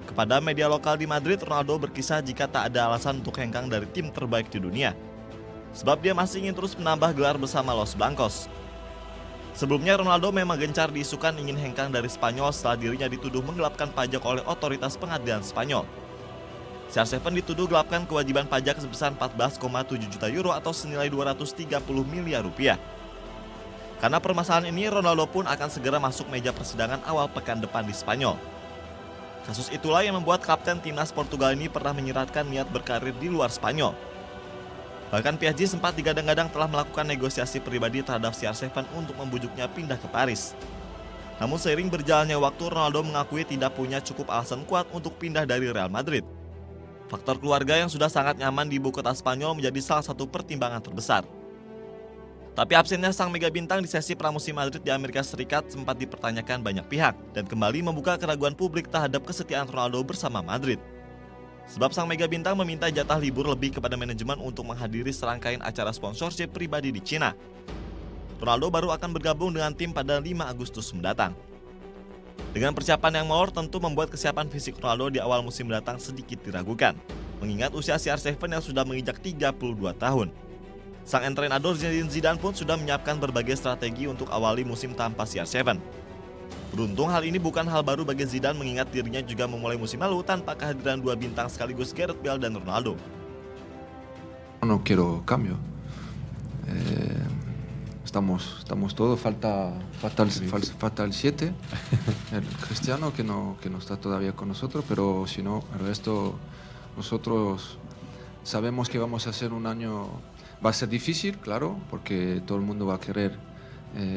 [SPEAKER 13] Kepada media lokal di Madrid, Ronaldo berkisah jika tak ada alasan untuk hengkang dari tim terbaik di dunia. Sebab dia masih ingin terus menambah gelar bersama Los Blancos. Sebelumnya Ronaldo memang gencar diisukan ingin hengkang dari Spanyol setelah dirinya dituduh menggelapkan pajak oleh otoritas pengadilan Spanyol. CR7 dituduh gelapkan kewajiban pajak sebesar 14,7 juta euro atau senilai 230 miliar rupiah. Karena permasalahan ini, Ronaldo pun akan segera masuk meja persidangan awal pekan depan di Spanyol. Kasus itulah yang membuat kapten timnas Portugal ini pernah menyiratkan niat berkarir di luar Spanyol. Bahkan PSG sempat digadang-gadang telah melakukan negosiasi pribadi terhadap CR7 untuk membujuknya pindah ke Paris. Namun seiring berjalannya waktu, Ronaldo mengakui tidak punya cukup alasan kuat untuk pindah dari Real Madrid. Faktor keluarga yang sudah sangat nyaman di ibu kota Spanyol menjadi salah satu pertimbangan terbesar. Tapi absennya sang mega bintang di sesi pramusim Madrid di Amerika Serikat sempat dipertanyakan banyak pihak dan kembali membuka keraguan publik terhadap kesetiaan Ronaldo bersama Madrid. Sebab sang mega bintang meminta jatah libur lebih kepada manajemen untuk menghadiri serangkaian acara sponsorship pribadi di Cina. Ronaldo baru akan bergabung dengan tim pada 5 Agustus mendatang. Dengan persiapan yang molor tentu membuat kesiapan fisik Ronaldo di awal musim mendatang sedikit diragukan, mengingat usia CR7 yang sudah menginjak 32 tahun. Sang entrenador Zinedine Zidane pun sudah menyiapkan berbagai strategi untuk awali musim tanpa CR7. Beruntung hal ini bukan hal baru bagi Zidane mengingat dirinya juga memulai musim lalu tanpa kehadiran 2 bintang sekaligus Gareth Bale dan Ronaldo.
[SPEAKER 14] No quiero cambio. Estamos todos, falta el 7, el Cristiano que no está todavía con nosotros, pero si no, el resto nosotros Sabemos que vamos a ser un año, va a ser difícil, claro, porque todo el mundo va a querer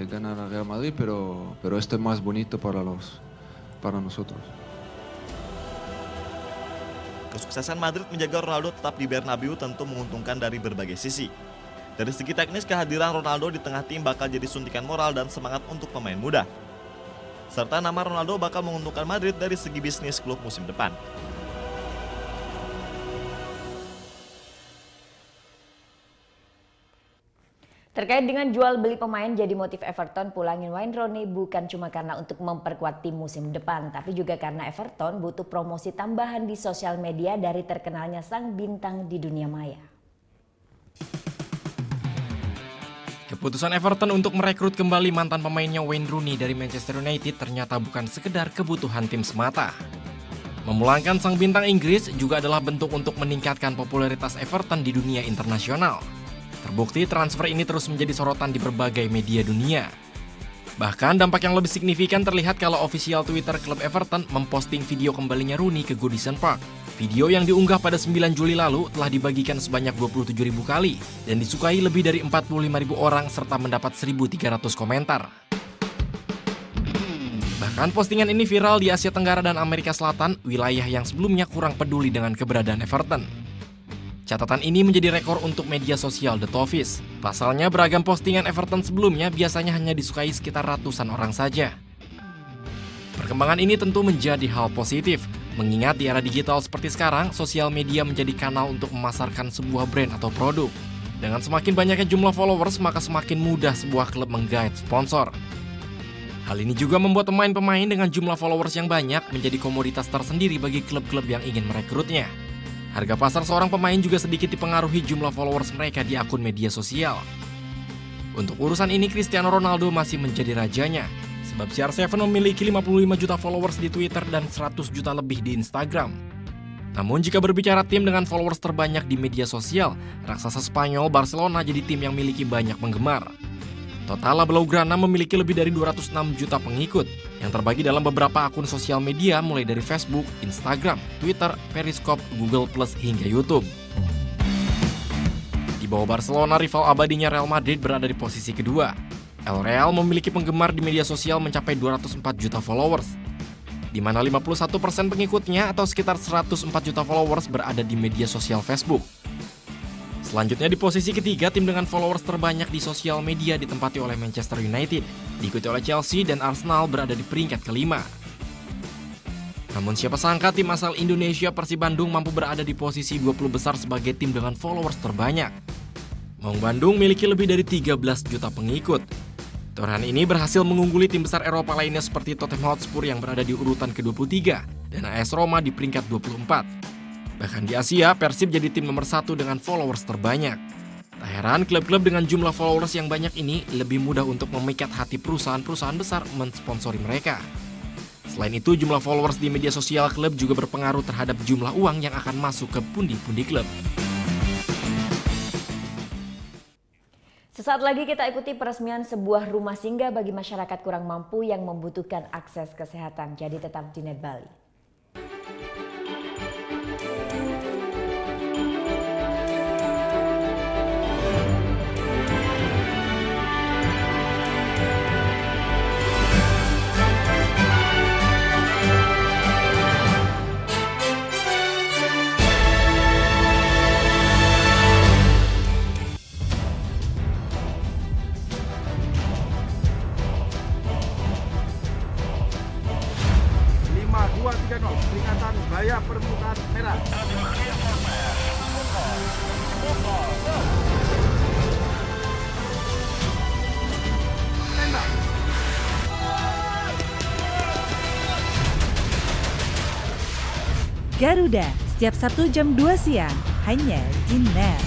[SPEAKER 14] ganar al Real Madrid, pero esto es más bonito para nosotros.
[SPEAKER 13] Kesuksesan Madrid menjaga Ronaldo tetap di Bernabeu tentu menguntungkan dari berbagai sisi. Dari segi teknis, kehadiran Ronaldo di tengah tim bakal jadi suntikan moral dan semangat untuk pemain muda. Serta nama Ronaldo bakal menguntungkan Madrid dari segi bisnis klub musim depan.
[SPEAKER 2] Terkait dengan jual beli pemain jadi motif Everton pulangin Wayne Rooney bukan cuma karena untuk memperkuat tim musim depan, tapi juga karena Everton butuh promosi tambahan di sosial media dari terkenalnya sang bintang di dunia maya.
[SPEAKER 10] Keputusan Everton untuk merekrut kembali mantan pemainnya Wayne Rooney dari Manchester United ternyata bukan sekedar kebutuhan tim semata. Memulangkan sang bintang Inggris juga adalah bentuk untuk meningkatkan popularitas Everton di dunia internasional. Terbukti transfer ini terus menjadi sorotan di berbagai media dunia. Bahkan dampak yang lebih signifikan terlihat kalau official Twitter klub Everton memposting video kembalinya Rooney ke Goodison Park. Video yang diunggah pada 9 Juli lalu telah dibagikan sebanyak 27.000 kali dan disukai lebih dari 45.000 orang serta mendapat 1.300 komentar. Bahkan postingan ini viral di Asia Tenggara dan Amerika Selatan, wilayah yang sebelumnya kurang peduli dengan keberadaan Everton. Catatan ini menjadi rekor untuk media sosial The Toffees. Pasalnya beragam postingan Everton sebelumnya biasanya hanya disukai sekitar ratusan orang saja. Perkembangan ini tentu menjadi hal positif, mengingat di era digital seperti sekarang, sosial media menjadi kanal untuk memasarkan sebuah brand atau produk. Dengan semakin banyaknya jumlah followers, maka semakin mudah sebuah klub menggait sponsor. Hal ini juga membuat pemain-pemain dengan jumlah followers yang banyak menjadi komoditas tersendiri bagi klub-klub yang ingin merekrutnya. Harga pasar seorang pemain juga sedikit dipengaruhi jumlah followers mereka di akun media sosial. Untuk urusan ini, Cristiano Ronaldo masih menjadi rajanya, sebab CR7 memiliki 55 juta followers di Twitter dan 100 juta lebih di Instagram. Namun jika berbicara tim dengan followers terbanyak di media sosial, raksasa Spanyol Barcelona jadi tim yang memiliki banyak penggemar. Total La Blaugrana memiliki lebih dari 206 juta pengikut yang terbagi dalam beberapa akun sosial media mulai dari Facebook, Instagram, Twitter, Periscope, Google+, hingga YouTube. Di bawah Barcelona, rival abadinya Real Madrid berada di posisi kedua. El Real memiliki penggemar di media sosial mencapai 204 juta followers, di mana 51% pengikutnya atau sekitar 104 juta followers berada di media sosial Facebook. Selanjutnya di posisi ketiga, tim dengan followers terbanyak di sosial media ditempati oleh Manchester United, diikuti oleh Chelsea dan Arsenal berada di peringkat kelima. Namun siapa sangka tim asal Indonesia Persib Bandung mampu berada di posisi 20 besar sebagai tim dengan followers terbanyak. Maung Bandung memiliki lebih dari 13 juta pengikut. Torehan ini berhasil mengungguli tim besar Eropa lainnya seperti Tottenham Hotspur yang berada di urutan ke-23 dan AS Roma di peringkat 24. Bahkan di Asia, Persib jadi tim nomor 1 dengan followers terbanyak. Tak heran, klub-klub dengan jumlah followers yang banyak ini lebih mudah untuk memikat hati perusahaan-perusahaan besar mensponsori mereka. Selain itu, jumlah followers di media sosial klub juga berpengaruh terhadap jumlah uang yang akan masuk ke pundi-pundi klub.
[SPEAKER 2] Sesaat lagi kita ikuti peresmian sebuah rumah singgah bagi masyarakat kurang mampu yang membutuhkan akses kesehatan. Jadi tetap di Net Bali.
[SPEAKER 19] Peringatan bahaya permukaan merah. Tembak.
[SPEAKER 5] Garuda, setiap Sabtu jam 2 siang, hanya di Net.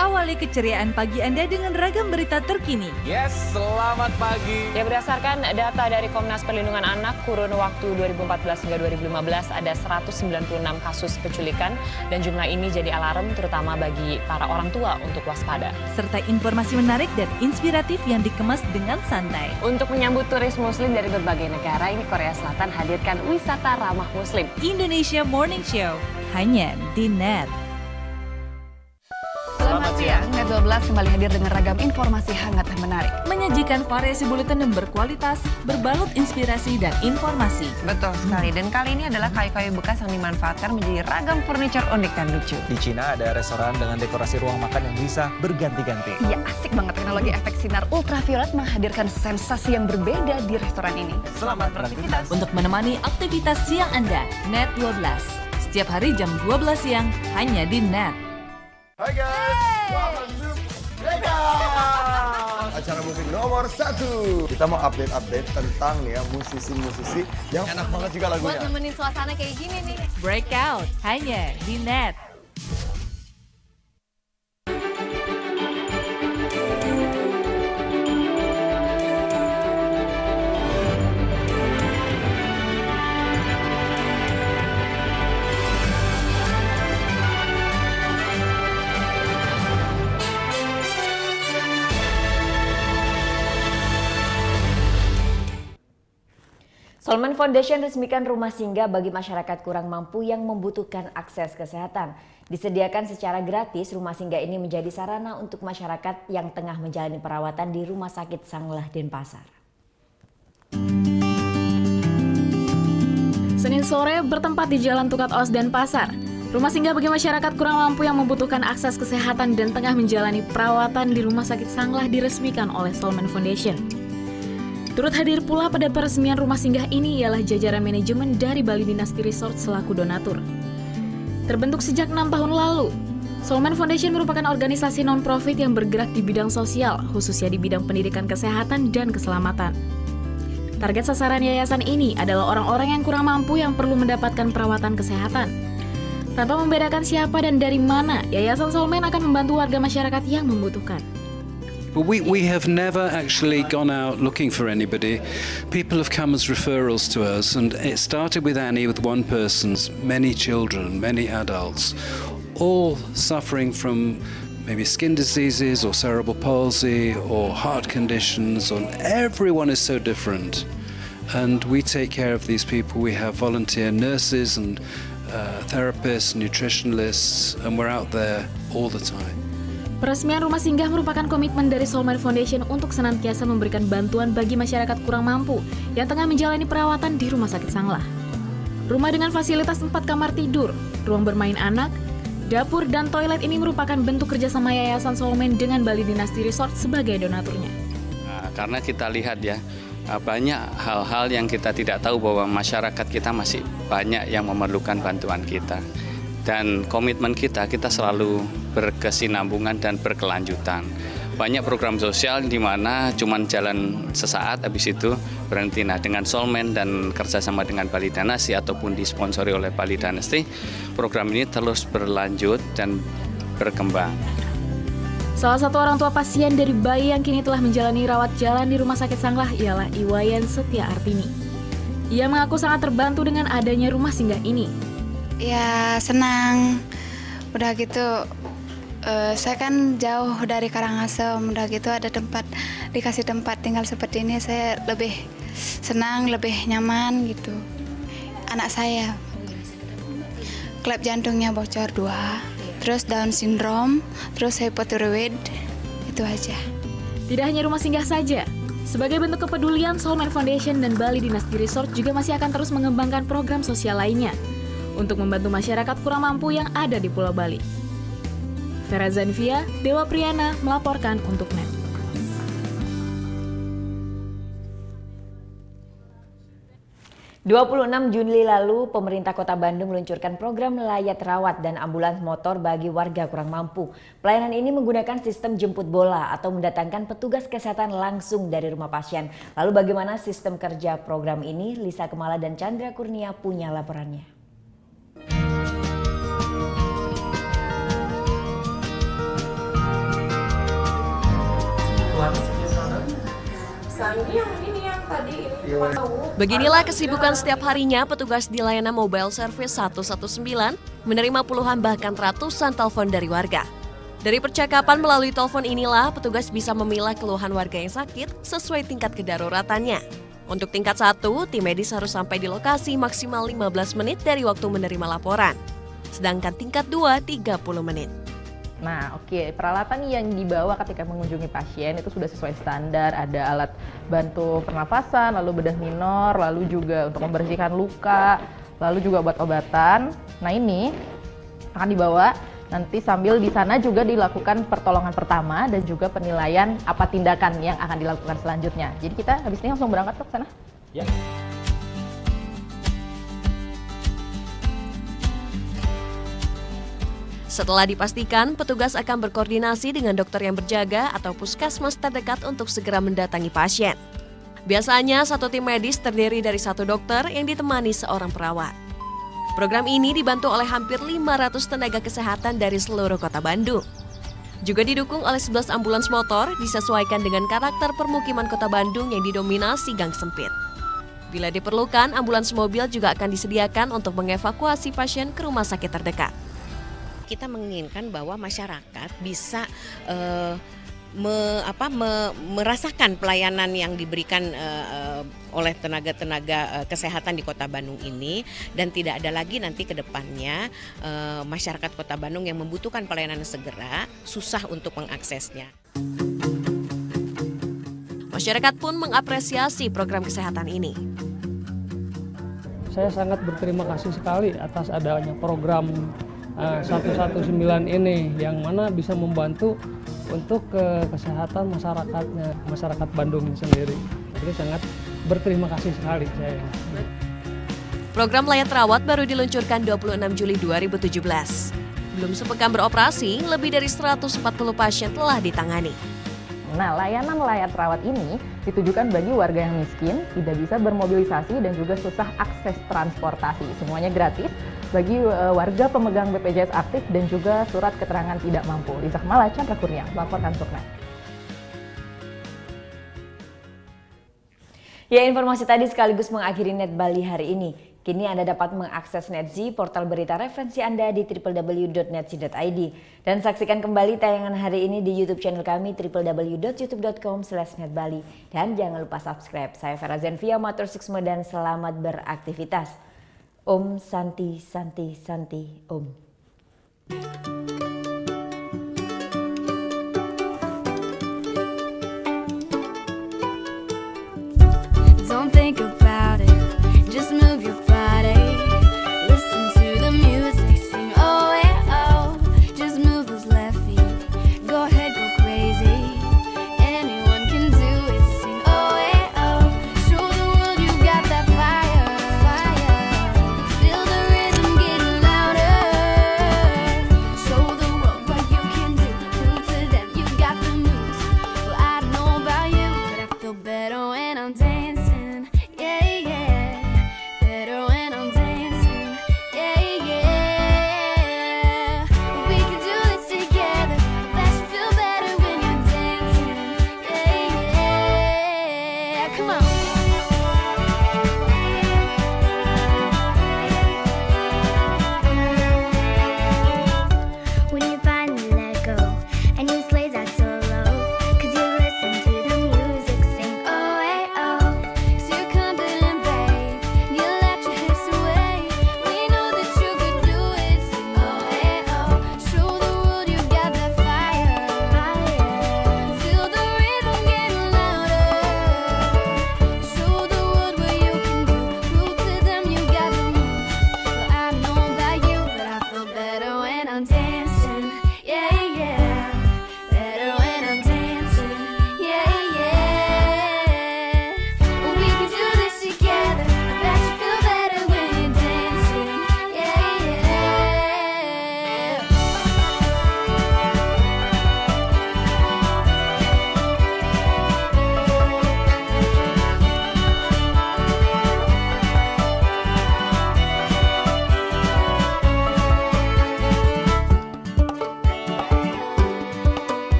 [SPEAKER 5] Awali Awali keceriaan pagi Anda dengan ragam berita terkini.
[SPEAKER 11] Yes, selamat pagi.
[SPEAKER 12] Ya, berdasarkan data dari Komnas Perlindungan Anak, kurun waktu 2014 hingga 2015 ada 196 kasus penculikan dan jumlah ini jadi alarm terutama bagi para orang tua untuk waspada.
[SPEAKER 5] Serta informasi menarik dan inspiratif yang dikemas dengan santai.
[SPEAKER 12] Untuk menyambut turis muslim dari berbagai negara, ini Korea Selatan hadirkan wisata ramah muslim.
[SPEAKER 5] Indonesia Morning Show, hanya di NET.
[SPEAKER 15] Selamat siang, Net 12 kembali hadir dengan ragam informasi hangat dan menarik.
[SPEAKER 5] Menyajikan variasi buletin yang berkualitas, berbalut inspirasi dan informasi.
[SPEAKER 15] Betul sekali, dan kali ini adalah kayu-kayu bekas yang dimanfaatkan menjadi ragam furniture unik dan lucu.
[SPEAKER 16] Di Cina ada restoran dengan dekorasi ruang makan yang bisa berganti-ganti.
[SPEAKER 15] Iya, asik banget teknologi efek sinar ultraviolet menghadirkan sensasi yang berbeda di restoran ini.
[SPEAKER 16] Selamat beraktivitas.
[SPEAKER 5] Untuk menemani aktivitas siang Anda, Net 12. Setiap hari jam 12 siang, hanya di NET.
[SPEAKER 4] Hai guys, welcome to Vegas. Acara musik nomor 1. Kita mau update tentang ya musisi-musisi yang enak banget juga lagunya.
[SPEAKER 15] Buat nemenin suasana kayak gini nih.
[SPEAKER 5] Breakout, hanya di NET.
[SPEAKER 2] Solman Foundation resmikan rumah singgah bagi masyarakat kurang mampu yang membutuhkan akses kesehatan. Disediakan secara gratis, rumah singgah ini menjadi sarana untuk masyarakat yang tengah menjalani perawatan di Rumah Sakit Sanglah Denpasar.
[SPEAKER 18] Senin sore bertempat di Jalan Tukat Os Denpasar. Rumah singgah bagi masyarakat kurang mampu yang membutuhkan akses kesehatan dan tengah menjalani perawatan di Rumah Sakit Sanglah diresmikan oleh Solman Foundation. Turut hadir pula pada peresmian rumah singgah ini ialah jajaran manajemen dari Bali Dynasty Resort selaku donatur. Terbentuk sejak 6 tahun lalu, Solman Foundation merupakan organisasi non-profit yang bergerak di bidang sosial, khususnya di bidang pendidikan kesehatan dan keselamatan. Target sasaran yayasan ini adalah orang-orang yang kurang mampu yang perlu mendapatkan perawatan kesehatan. Tanpa membedakan siapa dan dari mana, Yayasan Solman akan membantu warga masyarakat yang membutuhkan.
[SPEAKER 21] Well, we have never actually gone out looking for anybody. People have come as referrals to us, and it started with Annie, with one person's many children, many adults, all suffering from maybe skin diseases or cerebral palsy or heart conditions, and everyone is so different. And we take care of these people. We have volunteer nurses and therapists, nutritionists, and we're out there all the time.
[SPEAKER 18] Peresmian rumah singgah merupakan komitmen dari Solman Foundation untuk senantiasa memberikan bantuan bagi masyarakat kurang mampu yang tengah menjalani perawatan di Rumah Sakit Sanglah. Rumah dengan fasilitas 4 kamar tidur, ruang bermain anak, dapur, dan toilet ini merupakan bentuk kerjasama Yayasan Solman dengan Bali Dynasty Resort sebagai donaturnya.
[SPEAKER 27] Nah, karena kita lihat ya, banyak hal-hal yang kita tidak tahu bahwa masyarakat kita masih banyak yang memerlukan bantuan kita. Dan komitmen kita selalu berkesinambungan dan berkelanjutan. Banyak program sosial di mana cuman jalan sesaat, habis itu berhenti. Nah, dengan Solman dan kerjasama dengan Bali Dynasty ataupun disponsori oleh Bali Dynasty, program ini terus berlanjut dan berkembang.
[SPEAKER 18] Salah satu orang tua pasien dari bayi yang kini telah menjalani rawat jalan di Rumah Sakit Sanglah ialah Iwayan Setia Artini. Ia mengaku sangat terbantu dengan adanya rumah singgah ini.
[SPEAKER 28] Ya senang, udah gitu saya kan jauh dari Karangasem, udah gitu ada tempat, dikasih tempat tinggal seperti ini, saya lebih senang, lebih nyaman gitu. Anak saya klep jantungnya bocor 2, terus Down syndrome, terus hypothyroid, itu aja.
[SPEAKER 18] Tidak hanya rumah singgah saja, sebagai bentuk kepedulian, Solman Foundation dan Bali Dynasty Resort juga masih akan terus mengembangkan program sosial lainnya untuk membantu masyarakat kurang mampu yang ada di Pulau Bali. Vera Zanvia, Dewa Priyana melaporkan untuk NET.
[SPEAKER 2] ...26 Juli lalu, pemerintah Kota Bandung meluncurkan program Layat Rawat dan ambulans motor bagi warga kurang mampu. Pelayanan ini menggunakan sistem jemput bola atau mendatangkan petugas kesehatan langsung dari rumah pasien. Lalu bagaimana sistem kerja program ini? Lisa Kemala dan Chandra Kurnia punya laporannya.
[SPEAKER 1] Ini yang tadi ini cuma tahu.
[SPEAKER 8] Beginilah kesibukan setiap harinya petugas di layanan mobile service 119 menerima puluhan bahkan ratusan telepon dari warga. Dari percakapan melalui telepon inilah petugas bisa memilah keluhan warga yang sakit sesuai tingkat kedaruratannya. Untuk tingkat 1, tim medis harus sampai di lokasi maksimal 15 menit dari waktu menerima laporan. Sedangkan tingkat 2, 30 menit.
[SPEAKER 3] Nah, peralatan yang dibawa ketika mengunjungi pasien itu sudah sesuai standar. Ada alat bantu pernafasan, lalu bedah minor, lalu juga untuk membersihkan luka, lalu juga obat-obatan. Nah, ini akan dibawa nanti sambil di sana juga dilakukan pertolongan pertama dan juga penilaian apa tindakan yang akan dilakukan selanjutnya. Jadi kita habis ini langsung berangkat ke sana.
[SPEAKER 16] Ya.
[SPEAKER 8] Setelah dipastikan, petugas akan berkoordinasi dengan dokter yang berjaga atau puskesmas terdekat untuk segera mendatangi pasien. Biasanya satu tim medis terdiri dari 1 dokter yang ditemani seorang perawat. Program ini dibantu oleh hampir 500 tenaga kesehatan dari seluruh kota Bandung. Juga didukung oleh 11 ambulans motor disesuaikan dengan karakter permukiman kota Bandung yang didominasi gang sempit. Bila diperlukan, ambulans mobil juga akan disediakan untuk mengevakuasi pasien ke rumah sakit terdekat.
[SPEAKER 6] Kita menginginkan bahwa masyarakat bisa merasakan pelayanan yang diberikan oleh tenaga-tenaga kesehatan di Kota Bandung ini, dan tidak ada lagi nanti ke depannya masyarakat Kota Bandung yang membutuhkan pelayanan segera susah untuk mengaksesnya.
[SPEAKER 8] Masyarakat pun mengapresiasi program kesehatan ini.
[SPEAKER 22] Saya sangat berterima kasih sekali atas adanya program 119 ini yang mana bisa membantu untuk kesehatan masyarakatnya, masyarakat Bandung sendiri. Jadi sangat berterima kasih sekali saya.
[SPEAKER 8] Program Layak Rawat baru diluncurkan 26 Juli 2017. Belum sepekan beroperasi, lebih dari 140 pasien telah ditangani.
[SPEAKER 3] Nah, layanan layak rawat ini ditujukan bagi warga yang miskin, tidak bisa bermobilisasi dan juga susah akses transportasi. Semuanya gratis bagi warga pemegang BPJS aktif dan juga surat keterangan tidak mampu. Lisa Kemala, Chandra Kurnia, melaporkan untuk NET.
[SPEAKER 2] Ya, informasi tadi sekaligus mengakhiri NET Bali hari ini. Kini Anda dapat mengakses NetZ, portal berita referensi Anda di www.netz.id. Dan saksikan kembali tayangan hari ini di YouTube channel kami www.youtube.com/netbali. Dan jangan lupa subscribe. Saya Vera Zenvia, matur suksma dan selamat beraktivitas. Om Santi Santi Santi Om.
[SPEAKER 23] Don't think about it, just move your body. Listen to the music, sing oh yeah oh. Just move those left feet, go ahead, go crazy. Anyone can do it, sing oh yeah oh. Show the world you got that fire, fire. Feel the rhythm getting louder. Show the world what you can do. Prove to them you got the moves. Well, I don't know about you, but I feel better when I'm dancing.